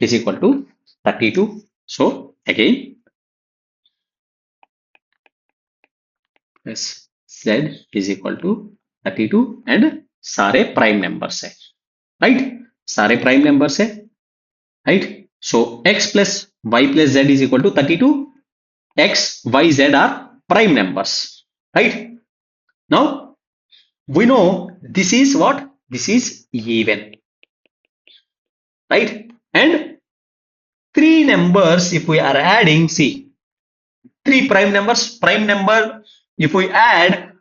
is equal to 32. So again plus z is equal to 32 and सारे prime numbers है. Right? सारे prime numbers है. Right? So x plus y plus z is equal to 32. X, y, z are prime numbers. Right? Now we know this is what? This is even. Right? And three numbers if we are adding, see, three prime numbers, prime number if we add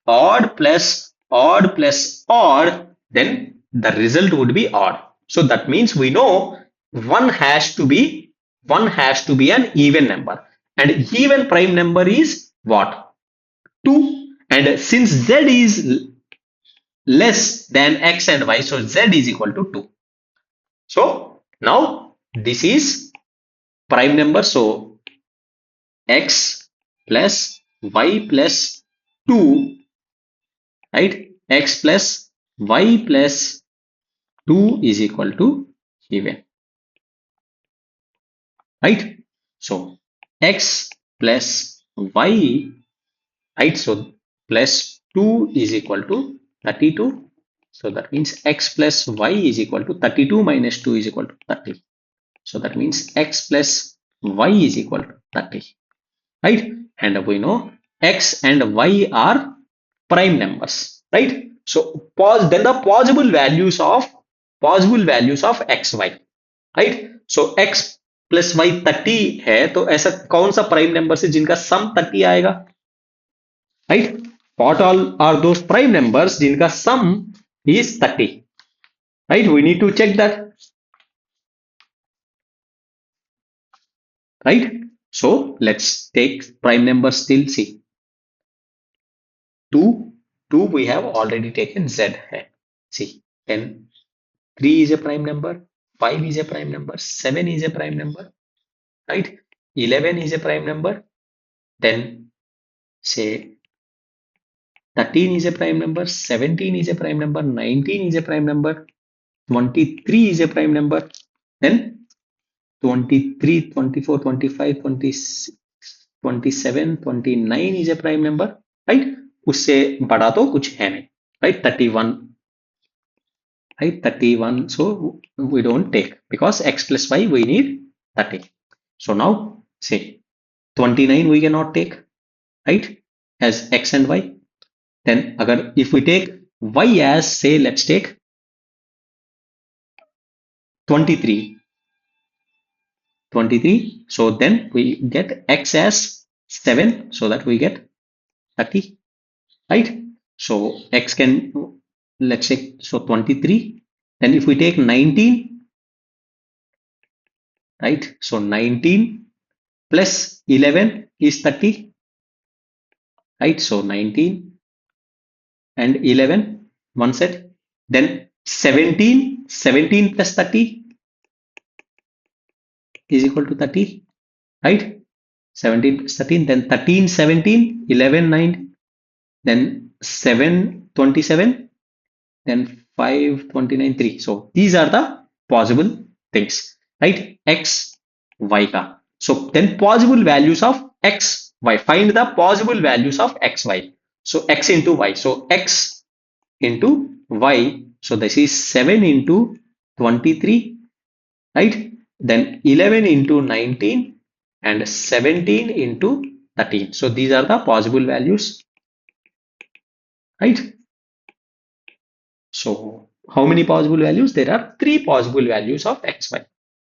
odd plus odd, then the result would be odd. So that means we know one has to be an even number, and even prime number is what? 2. And since z is less than x and y, so z is equal to 2. So now this is prime number, so x plus y plus 2, right? X plus y plus 2 is equal to even. right? So x plus y, right? So plus 2 is equal to 32. So that means x plus y is equal to 32 minus 2 is equal to 30. So that means x plus y is equal to 30, right? And we know x and y are prime numbers, right? So then the possible values of x y, right? So x plus y 30 है, तो ऐसा कौन सा prime number है जिनका sum 30 आएगा, right? What all are those prime numbers जिनका sum is 30, right? We need to check that, right? So let's take prime numbers till see 2, 2 we have already taken z hai. See 10, 3 is a prime number, 5 is a prime number, 7 is a prime number, right? 11 is a prime number, then say 13 is a prime number, 17 is a prime number, 19 is a prime number, 23 is a prime number, then 23, 24, 25, 26, 27, 29 is a prime number, right? उससे बड़ा तो कुछ है नहीं, right? 31, right? 31, so we don't take because x plus y we need 30. So now say 29 we cannot take, right? As x and y. Then agar if we take y as say let's take 23, 23, so then we get x as 7, so that we get 30, right? So x can, let's say, so 23, then if we take 19, right? So 19 plus 11 is 30, right? So 19 and 11, one set, then 17, 17 plus 30 is equal to 30, right? 17 plus 13, then 13, 17, 11, 9, then 7, 27, then 5, 29, 3. So these are the possible things, right? X, Y ka. So then possible values of X, Y. Find the possible values of X, Y. So X into Y. So X into Y. So this is 7 into 23, right? Then 11 into 19 and 17 into 13. So these are the possible values, right? So how many possible values? There are 3 possible values of x, y,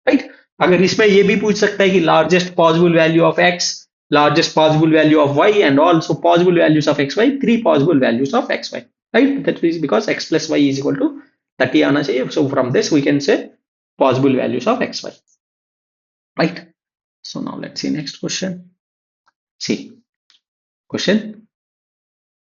right? अगर इसमें ये भी पूछ सकता है कि largest possible value of x, largest possible value of y, and also possible values of x, y, 3 possible values of x, y, right? That is because x plus y is equal to 30 आना चाहिए. So from this we can say possible values of x, y, right? So now let's see next question. See question.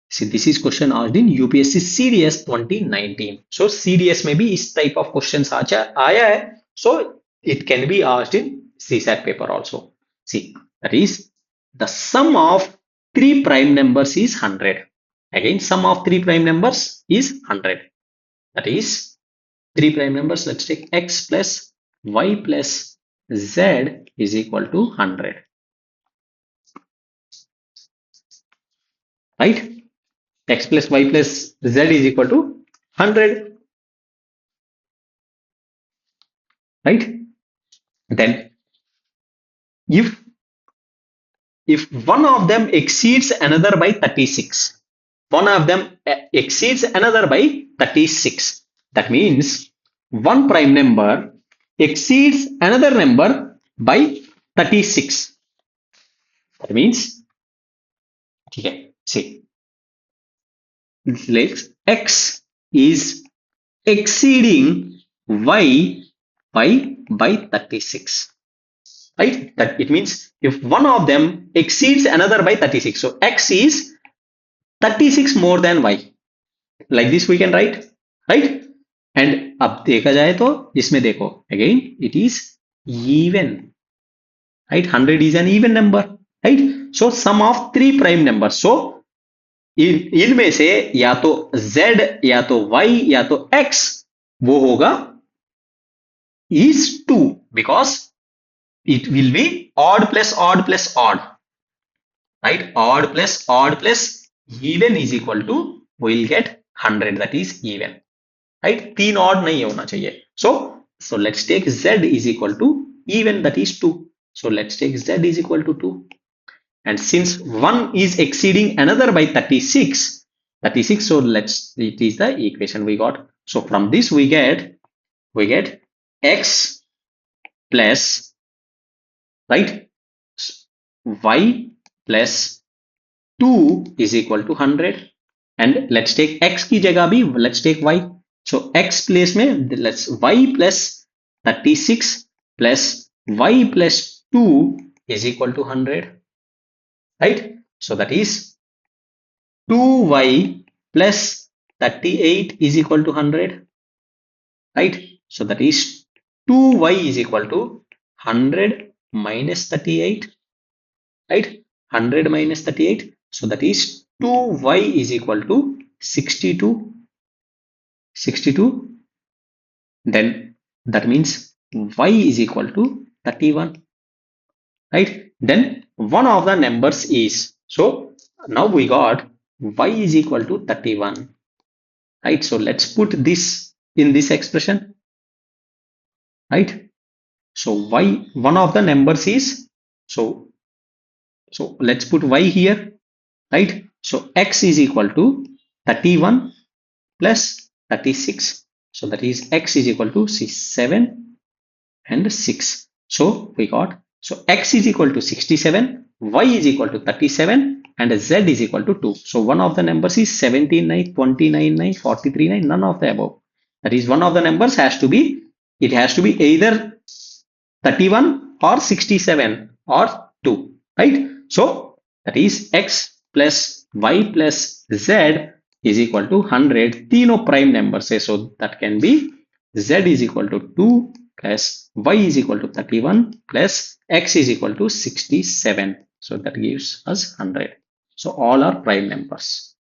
See, this is question asked in UPSC CDS 2019. So CDS में भी इस type of questions आया है. So it can be asked in CSAT paper also. See, that is the sum of 3 prime numbers is 100. Again, sum of 3 prime numbers is 100. That is 3 prime numbers. Let's take x plus y plus z is equal to 100. Right? X plus y plus z is equal to 100, right? Then if one of them exceeds another by 36, one of them exceeds another by 36, that means one prime number exceeds another number by 36. That means, okay, see, let's x is exceeding y by 36, right? That it means if one of them exceeds another by 36, so x is 36 more than y, like this we can write, right? And अब देखा जाए तो इसमें देखो again it is even, right? 100 is an even number, right? So sum of 3 prime numbers. So इनमें से या तो z या तो y या तो x वो होगा is 2 because it will be odd plus odd plus odd, right? Odd plus even is equal to, we'll get 100, that is even, right? तीन odd नहीं होना चाहिए. So let's take z is equal to even, that is 2. So let's take z is equal to 2. And since one is exceeding another by 36, so it is the equation we got. So from this we get x plus, right, y plus 2 is equal to 100. And let's take x की जगह भी let's take y. So x place में let's y plus 36 plus y plus 2 is equal to 100, right? So that is 2y plus 38 is equal to 100, right? So that is 2y is equal to 100 minus 38, right? 100 minus 38. So that is 2y is equal to 62. Then that means y is equal to 31, right? Then one of the numbers is, so now we got y is equal to 31, right? So let's put this in this expression, right? So y, one of the numbers is, so let's put y here, right? So x is equal to 31 plus 36. So that is x is equal to 7 and 6. So we got, so x is equal to 67, y is equal to 37, and z is equal to 2. So one of the numbers is 17, 9, 29, 9, 43, 9, none of the above. That is, one of the numbers has to be, it has to be either 31 or 67 or 2, right? So that is x plus y plus z is equal to 100. तीनों prime numbers है, so that can be z is equal to 2 plus y is equal to 31 plus x is equal to 67. So that gives us 100. So all are prime numbers,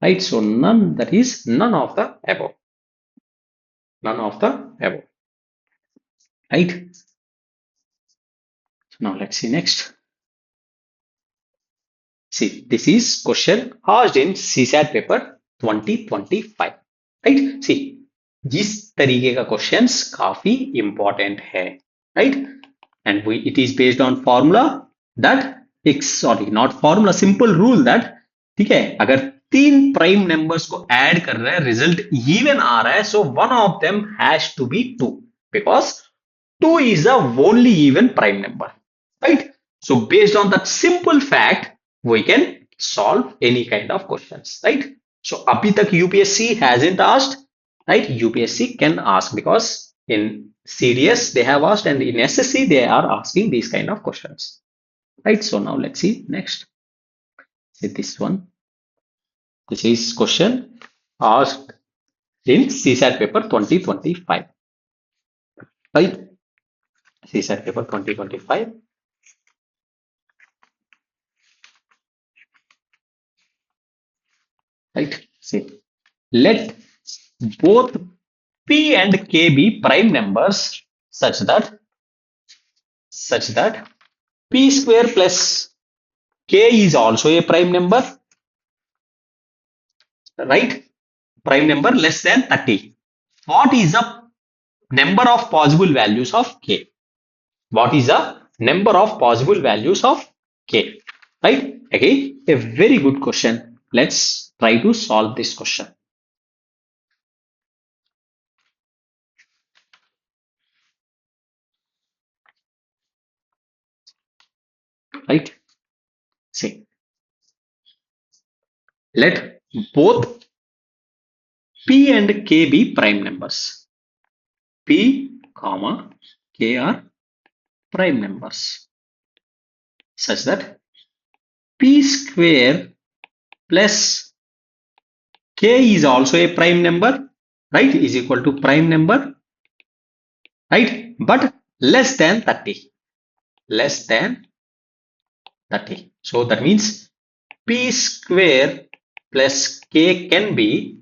right? So none, that is none of the above. None of the above, right? So now let's see next. See, this is question asked in CSAT paper 2025, right? See, जिस तरीके का questions काफी important है, right? And it is based on formula that, sorry, not formula, simple rule that, ठीक है, अगर तीन prime numbers को ऐड कर रहे हैं, रिजल्ट इवन आ रहा है, so one of them has to be 2, because 2 is the only even prime number, right? So based on that simple fact, we can solve any kind of questions, right? So abhi tak UPSC hasn't asked, right? UPSC can ask, because in CDS they have asked, and in SSC they are asking these kind of questions, right? So now let's see next. See this one. This is question asked in CSAT paper 2025, right? CSAT paper 2025. Right? See, let both P and K be prime numbers such that P square plus K is also a prime number, right? Prime number less than 30. What is the number of possible values of K? What is the number of possible values of K? Right? Again, a very good question. Let's try to solve this question. Right? See, let both P and K be prime numbers. P, comma, K are prime numbers such that P square plus K is also a prime number, right? Is equal to prime number, right? But less than 30. Less than 30. So that means P square plus K can be,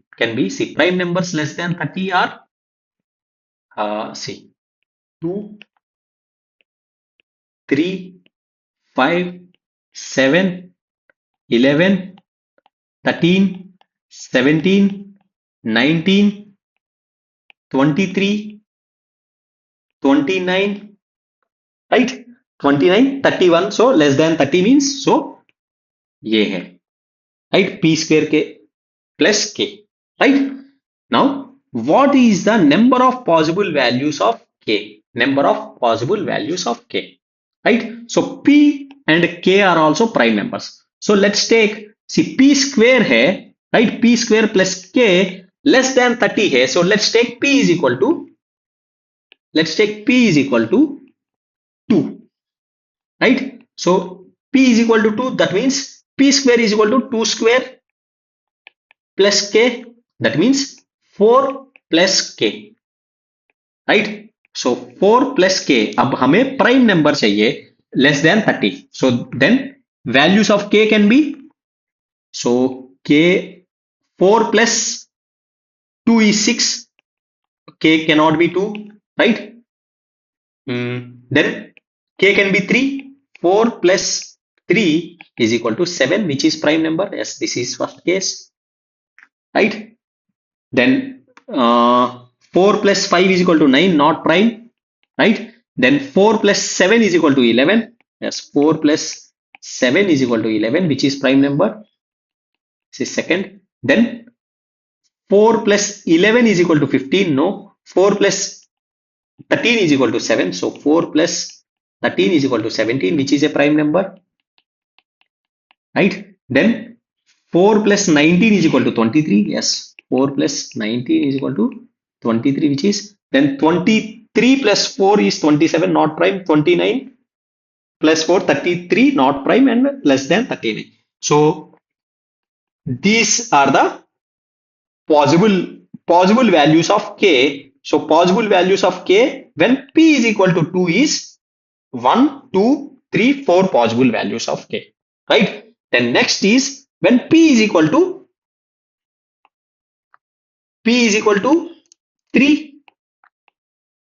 see, prime numbers less than 30 are, see, 2, 3, 5, 7, 11, 13, 17, 19, 23, 29, right? 29, 31. So less than 30 means so ये है, right? P square k plus k, right? Now, what is the number of possible values of k? Number of possible values of k, right? So p and k are also prime numbers. So let's take, see, p square hai, right? P square plus k less than 30 hai. So let's take p is equal to, let's take p is equal to 2, right? So p is equal to 2. That means p square is equal to 2 square plus k. That means 4 plus k, right? So 4 plus k. अब हमें prime number चाहिए less than 30. So then values of k can be, so k, 4 plus 2 is 6. K cannot be 2, right? Then k can be 3. 4 plus 3 is equal to 7, which is prime number. Yes, this is first case, right? Then 4 plus 5 is equal to 9, not prime, right? Then 4 plus 7 is equal to 11. Yes, 4 plus 7 is equal to 11, which is prime number. This is second. Then 4 plus 11 is equal to 15. No. 4 plus 13 is equal to 7. So 4 plus 13 is equal to 17, which is a prime number, right? Then 4 plus 19 is equal to 23. Yes, 4 plus 19 is equal to 23, which is, then 23 plus 4 is 27, not prime. 29 plus 4, 33, not prime, and less than 39. So these are the possible values of k. So possible values of k when p is equal to 2 is 1, 2, 3, 4 possible values of k, right? Then next is when p is equal to 3,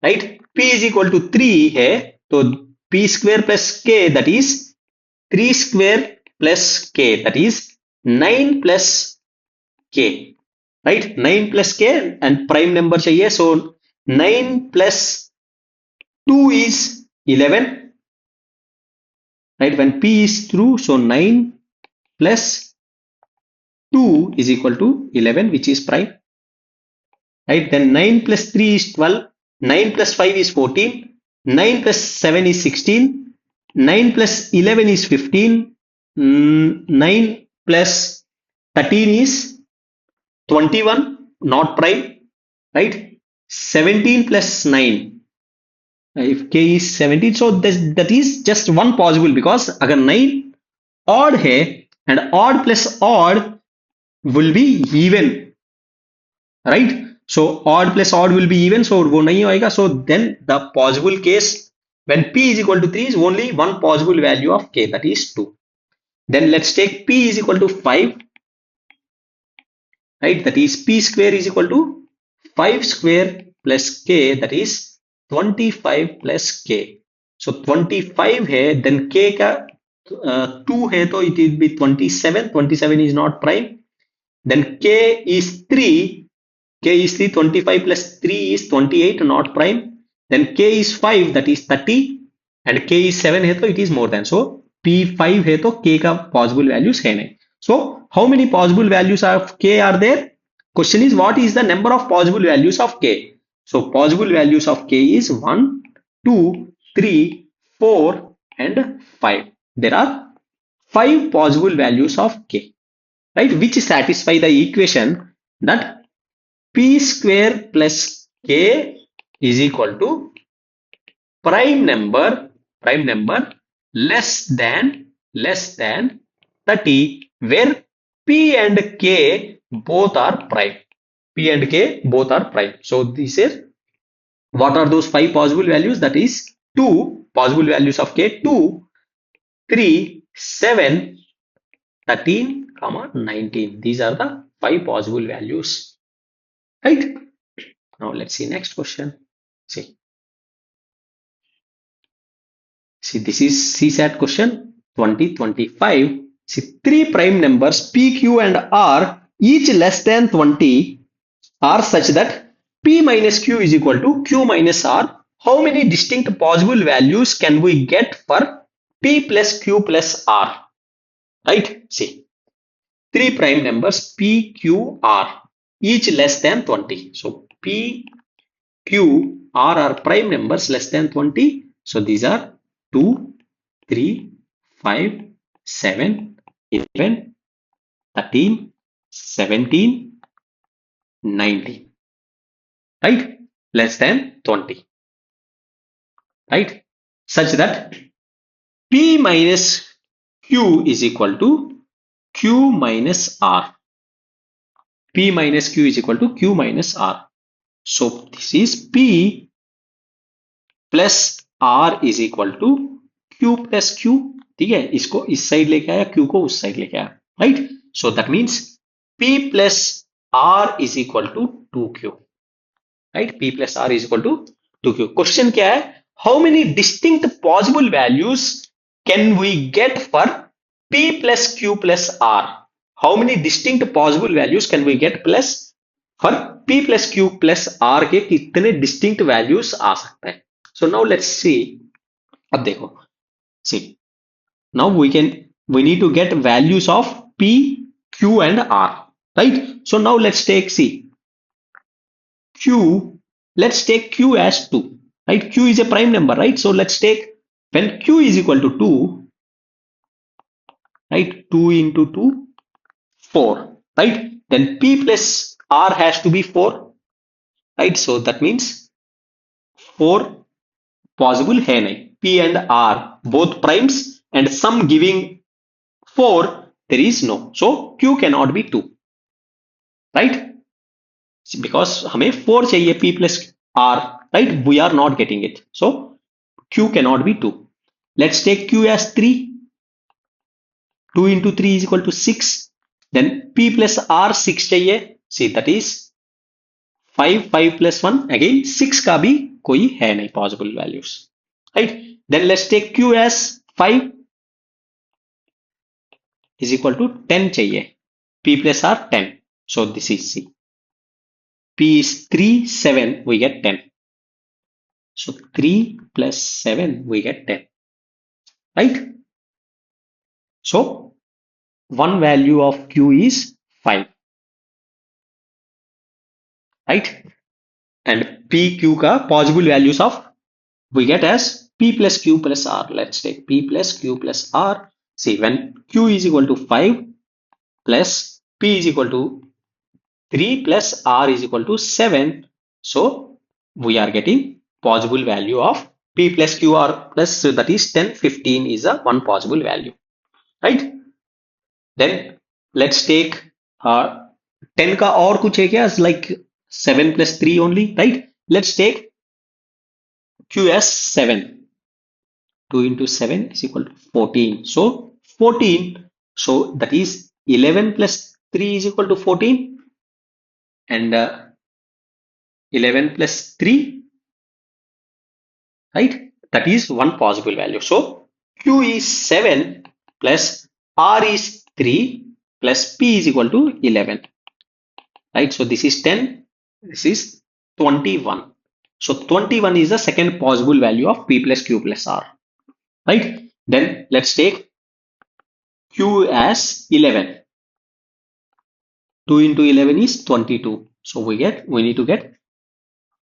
right? P is equal to 3 है, तो p square plus k, that is 3 square plus k, that is 9 plus k, right? 9 plus k and prime number चाहिए, so 9 plus 2 is 11, right? When p is true, so 9 plus 2 is equal to 11, which is prime, right? Then 9 plus 3 is 12, 9 plus 5 is 14, 9 plus 7 is 16, 9 plus 11 is 15, 9 plus 13 is 21, not prime, right? 17 plus 9, if k is 17, so that is just one possible, because अगर 9 odd है and odd plus odd will be even, right? So odd plus odd will be even, so वो नहीं होएगा. So then the possible case when p is equal to 3 is only one possible value of k, that is 2. Then let's take p is equal to 5, right? That is p square is equal to 5 square plus k, that is 25 plus k. So 25 है, then k का 2 है, तो it will be 27. 27 is not prime. Then k is 3. K is 3, 25 plus 3 is 28, not prime. Then k is 5, that is 30, and k is 7 है, तो it is more than. So p5 है, तो k का possible values है नहीं. So how many possible values of k are there? Question is, what is the number of possible values of k? So possible values of k is 1, 2, 3, 4, and 5. There are 5 possible values of k, right? Which satisfy the equation that p square plus k is equal to prime number less than 30, where p and k both are prime. P and k both are prime. So this is, what are those 5 possible values? That is 2 possible values of k: 2, 3, 7, 13, 19. These are the 5 possible values, right? Now let's see next question. See, See, this is CSAT question 2025. See, three prime numbers P, Q, and R, each less than 20, are such that P minus Q is equal to Q minus R. How many distinct possible values can we get for P plus Q plus R? Right? See, three prime numbers P, Q, R, each less than 20. So P, Q, R are prime numbers less than 20. So these are 2, 3, 5, 7, 11, 13, 17, 19. Right? Less than 20. Right? Such that P minus Q is equal to Q minus R. P minus Q is equal to Q minus R. So this is P plus R is equal to Q plus Q. ठीक है, इसको इस side लेके आया, Q को उस side लेके आया. Right. So that means P plus R is equal to 2Q. Right? P plus R is equal to 2Q. Question क्या है? How many distinct possible values can we get for P plus Q plus R? How many distinct possible values can we get plus for P plus Q plus R के कितने distinct values आ सकते हैं? So now let's see. अब देखो. See. Now we need to get values of P, Q and R. Right? So now let's take see. Q, let's take Q as 2. Right? Q is a prime number, right? So let's take when Q is equal to 2, right? 2 into 2, 4, right? Then P plus R has to be 4, right? So that means 4 possible है नहीं. P and R both primes and sum giving 4, there is no. So Q cannot be 2, right? Because हमें 4 चाहिए P plus R, right? We are not getting it. So Q cannot be 2. Let's take Q as 3. 2 into 3 is equal to 6. Then P plus R 6 चाहिए. See, that is 5, 5 plus 1. Again 6 का भी कोई है नहीं possible values. Right? Then let's take Q as 5 is equal to 10 चाहिए. P plus R 10. So this is C. P is 3, 7, we get 10. So 3 plus 7, we get 10. Right? So one value of Q is 5. Right? And P, Q ka possible values of we get as P plus Q plus R. Let's take P plus Q plus R. See, when Q is equal to 5 plus P is equal to 3 plus R is equal to 7. So we are getting possible value of P plus QR plus, so that is 10, 15 is a one possible value, right? Then let's take 10 का और कुछ है क्या, like 7 plus 3 only, right? Let's take Q as 7. 2 into 7 is equal to 14. So 14, so that is 11 plus 3 is equal to 14, and 11 plus 3, right? That is one possible value. So Q is 7 plus R is 3 plus P is equal to 11, right? So this is 10, this is 21. So 21 is the second possible value of P plus Q plus R, right? Then let's take Q as 11. 2 into 11 is 22. So we need to get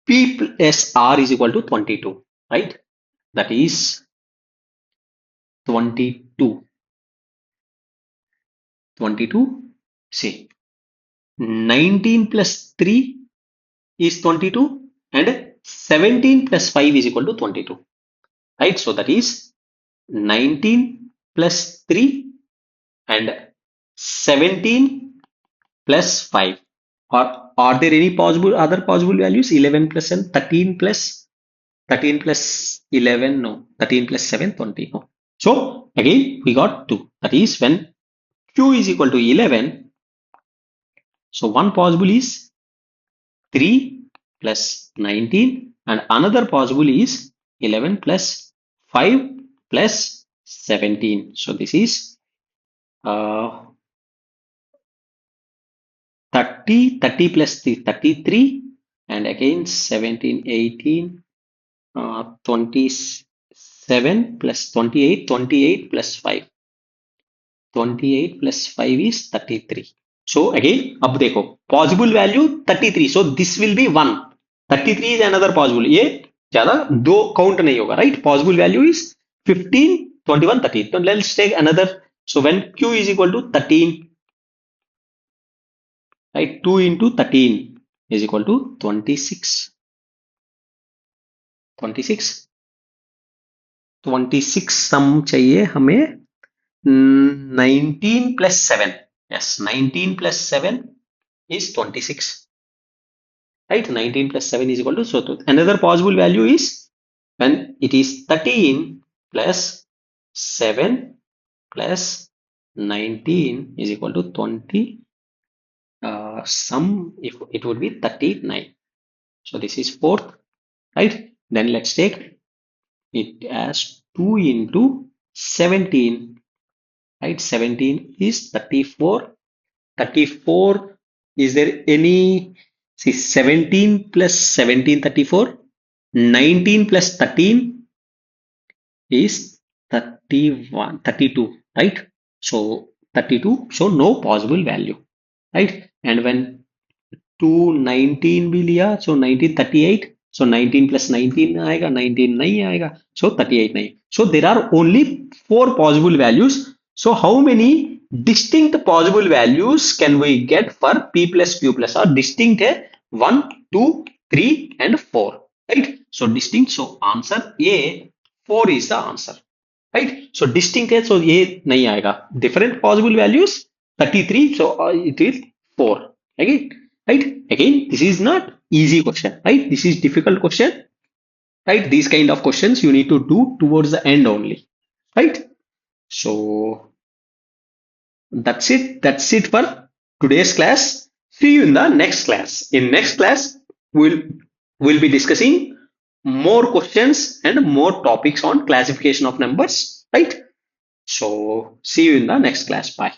P plus R is equal to 22, right? That is 22. 22. See, 19 plus 3 is 22 and 17 plus 5 is equal to 22, right? So that is 19 plus 3 and 17 plus 5. Or are there any other possible values? 11 plus and 13 plus 11, no. 13 plus 7, 20, no. So again we got 2. That is when Q is equal to 11. So one possible is 3 plus 19 and another possible is 11 plus 5 plus 17. So this is uh, 30 plus 3, 33, and again 17, 18, 27 plus 28, 28 plus 5. 28 plus 5 is 33. So again, अब देखो possible value 33. So this will be 1. 33 is another possible. ये ज्यादा दो count नहीं होगा, right? Possible value is 15, 21, 13. So let's take another. So when Q is equal to 13, right? 2 into 13 is equal to 26. 26. 26 sum चाहिए हमें 19 plus 7. Yes, 19 plus 7 is 26. Right? 19 plus 7 is equal to, so another possible value is when it is 13 plus 7 plus 19 is equal to 20. Sum, if it would be 39. So this is fourth, right? Then let's take it as 2 into 17, right? 17 is 34. 34, is there any, see, 17 plus 17, 34. 19 plus 13 is 31, 32, right? So 32, so no possible value, right? And when 2 19 भी लिया, so 19 38, so 19 plus 19 आएगा, 19 नहीं आएगा, so 38 नहीं. So there are only 4 possible values. So how many distinct possible values can we get for P plus Q plus? Or distinct है 1, 2, 3 and 4, right? So distinct, so answer A, 4 is the answer, right? So distinct है, so ये नहीं आएगा. Different possible values 33, so it is 4. Again, right? Again, this is not easy question, right? This is difficult question, right? These kind of questions you need to do towards the end only, right? So that's it. That's it for today's class. See you in the next class. In next class, we'll be discussing more questions and more topics on classification of numbers, right? So see you in the next class. Bye.